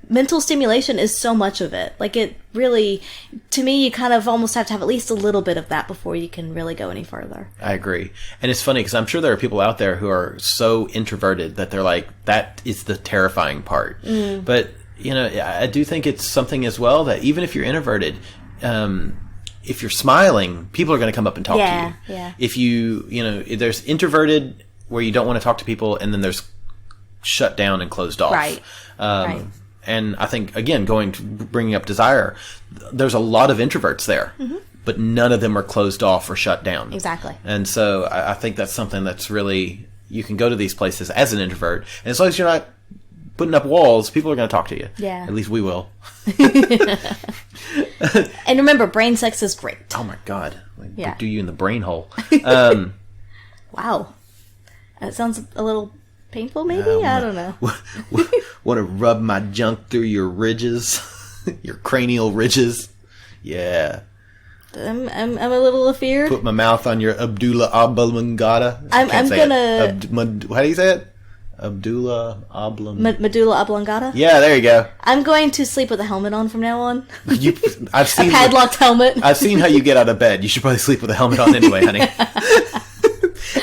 mental stimulation is so much of it. Like it really, to me, you kind of almost have to have at least a little bit of that before you can really go any further. I agree. And it's funny because I'm sure there are people out there who are so introverted that they're like, that is the terrifying part. But, I do think it's something as well that even if you're introverted, if you're smiling, people are going to come up and talk to you. Yeah. If there's introverted where you don't want to talk to people, and then there's shut down and closed off. Right. Right. And I think, again, bringing up desire, there's a lot of introverts there, but none of them are closed off or shut down. Exactly. And so I think that's something that's really, you can go to these places as an introvert, and as long as you're not putting up walls, people are going to talk to you. Yeah. At least we will. And remember, brain sex is great. Oh my God. Yeah. Do you in the brain hole? Wow. That sounds a little painful, maybe? I don't know. Want to rub my junk through your ridges? Your cranial ridges? Yeah. I'm a little afeared. Put my mouth on your Abdullah oblongata. I'm gonna... How do you say it? Abdullah oblong... Medulla oblongata? Yeah, there you go. I'm going to sleep with a helmet on from now on. I've seen A padlocked helmet. I've seen how you get out of bed. You should probably sleep with a helmet on anyway, honey.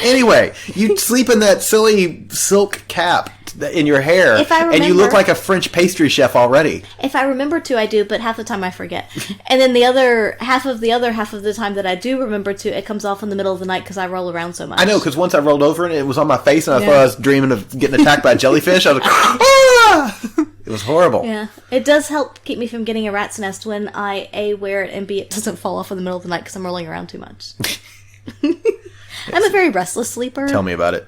Anyway, you sleep in that silly silk cap in your hair, If I and you look remember- like a French pastry chef already. If I remember to, I do, but half the time I forget. And then the other half of the time that I do remember to, it comes off in the middle of the night because I roll around so much. I know, because once I rolled over and it was on my face, and I thought Yeah. I was dreaming of getting attacked by a jellyfish. I was like, ah! It was horrible. Yeah. It does help keep me from getting a rat's nest when I, A, wear it, and B, it doesn't fall off in the middle of the night because I'm rolling around too much. I'm a very restless sleeper. Tell me about it.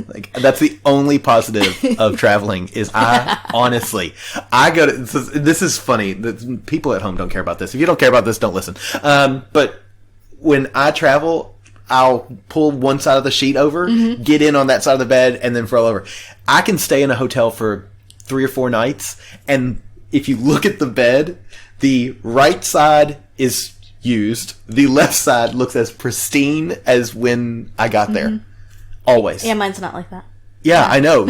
Like, that's the only positive of traveling is honestly, I go to, this is funny. The people at home don't care about this. If you don't care about this, don't listen. But when I travel, I'll pull one side of the sheet over, get in on that side of the bed, and then roll over. I can stay in a hotel for 3 or 4 nights, and if you look at the bed, the right side is used. The left side looks as pristine as when I got there. Always. Yeah, mine's not like that. Yeah, I know.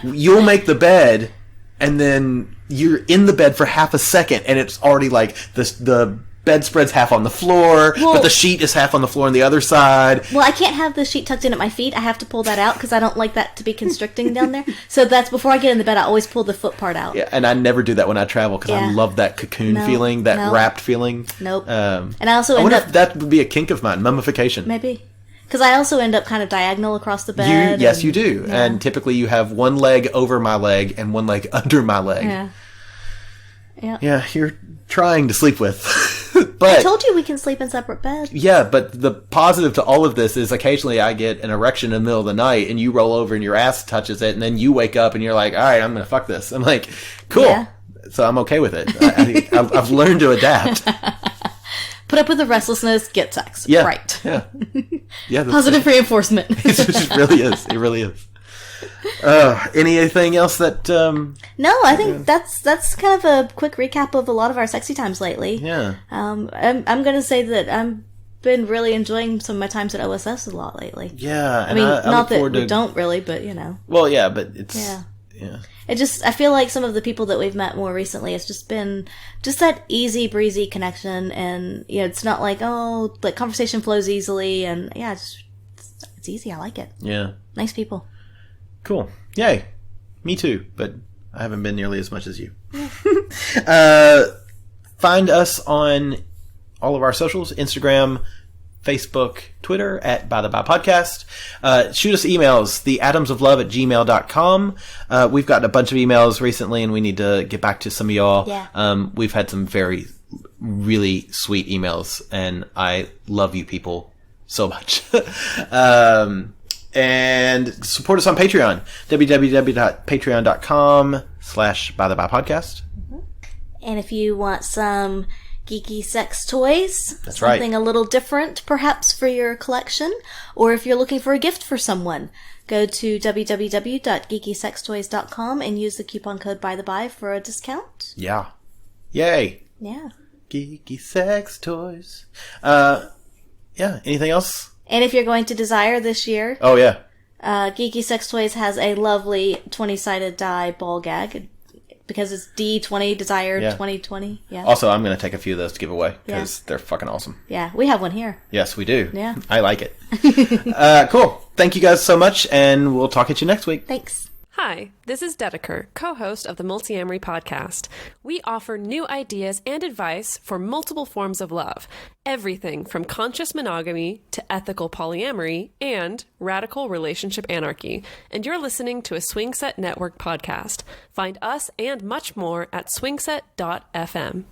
You'll make the bed, and then you're in the bed for half a second, and it's already like the bedspread's half on the floor, but the sheet is half on the floor on the other side. Well, I can't have the sheet tucked in at my feet. I have to pull that out because I don't like that to be constricting down there. So that's before I get in the bed. I always pull the foot part out. Yeah, and I never do that when I travel because I Yeah. love that cocoon feeling, that wrapped feeling. Nope. And I also wonder end up if that would be a kink of mine, mummification. maybe because I also end up kind of diagonal across the bed. Yes, you do. Yeah. And typically you have one leg over my leg and one leg under my leg. Yeah. Yeah. Yeah, you're trying to sleep with. But I told you we can sleep in separate beds. yeah, but the positive to all of this is occasionally I get an erection in the middle of the night and you roll over and your ass touches it and then you wake up and you're like, all right, I'm going to fuck this. I'm like, cool. Yeah. So I'm okay with it. I've learned to adapt. Put up with the restlessness, get sex. Yeah. Right. Yeah. Yeah. Positive reinforcement. It really is. It really is. Anything else that... No, I think that's kind of a quick recap of a lot of our sexy times lately. Yeah. I'm going to say that I'm been really enjoying some of my times at OSS a lot lately. Yeah. I mean, not that we don't really, but you know. Well, yeah, but it's... Yeah. I feel like some of the people that we've met more recently, it's just been just that easy breezy connection, and you know, it's not like, oh, like conversation flows easily, and yeah, it's easy. I like it. Yeah. Nice people. Cool. Yay. Me too, but I haven't been nearly as much as you. Find us on all of our socials, Instagram, Facebook, Twitter at By the By Podcast. Shoot us emails, theatomsoflove@gmail.com. We've gotten a bunch of emails recently, and we need to get back to some of y'all. Yeah. We've had some really sweet emails, and I love you people so much. And support us on Patreon, www.patreon.com/bythebypodcast. And if you want some geeky sex toys, That's something right. a little different perhaps for your collection, or if you're looking for a gift for someone, go to www.geekysextoys.com and use the coupon code ByTheBy for a discount. Yeah. Yay. Yeah. Geeky sex toys. Yeah. Anything else? And if you're going to Desire this year, Oh, yeah. Geeky Sex Toys has a lovely 20-sided die ball gag because it's D20 Desire 2020. Yeah. Also, I'm going to take a few of those to give away because they're fucking awesome. Yeah, we have one here. Yes, we do. Yeah. I like it. Cool. Thank you guys so much, and we'll talk at you next week. Thanks. Hi, this is Dedeker, co-host of the Multiamory podcast. We offer new ideas and advice for multiple forms of love, everything from conscious monogamy to ethical polyamory and radical relationship anarchy. And you're listening to a Swingset Network podcast. Find us and much more at swingset.fm.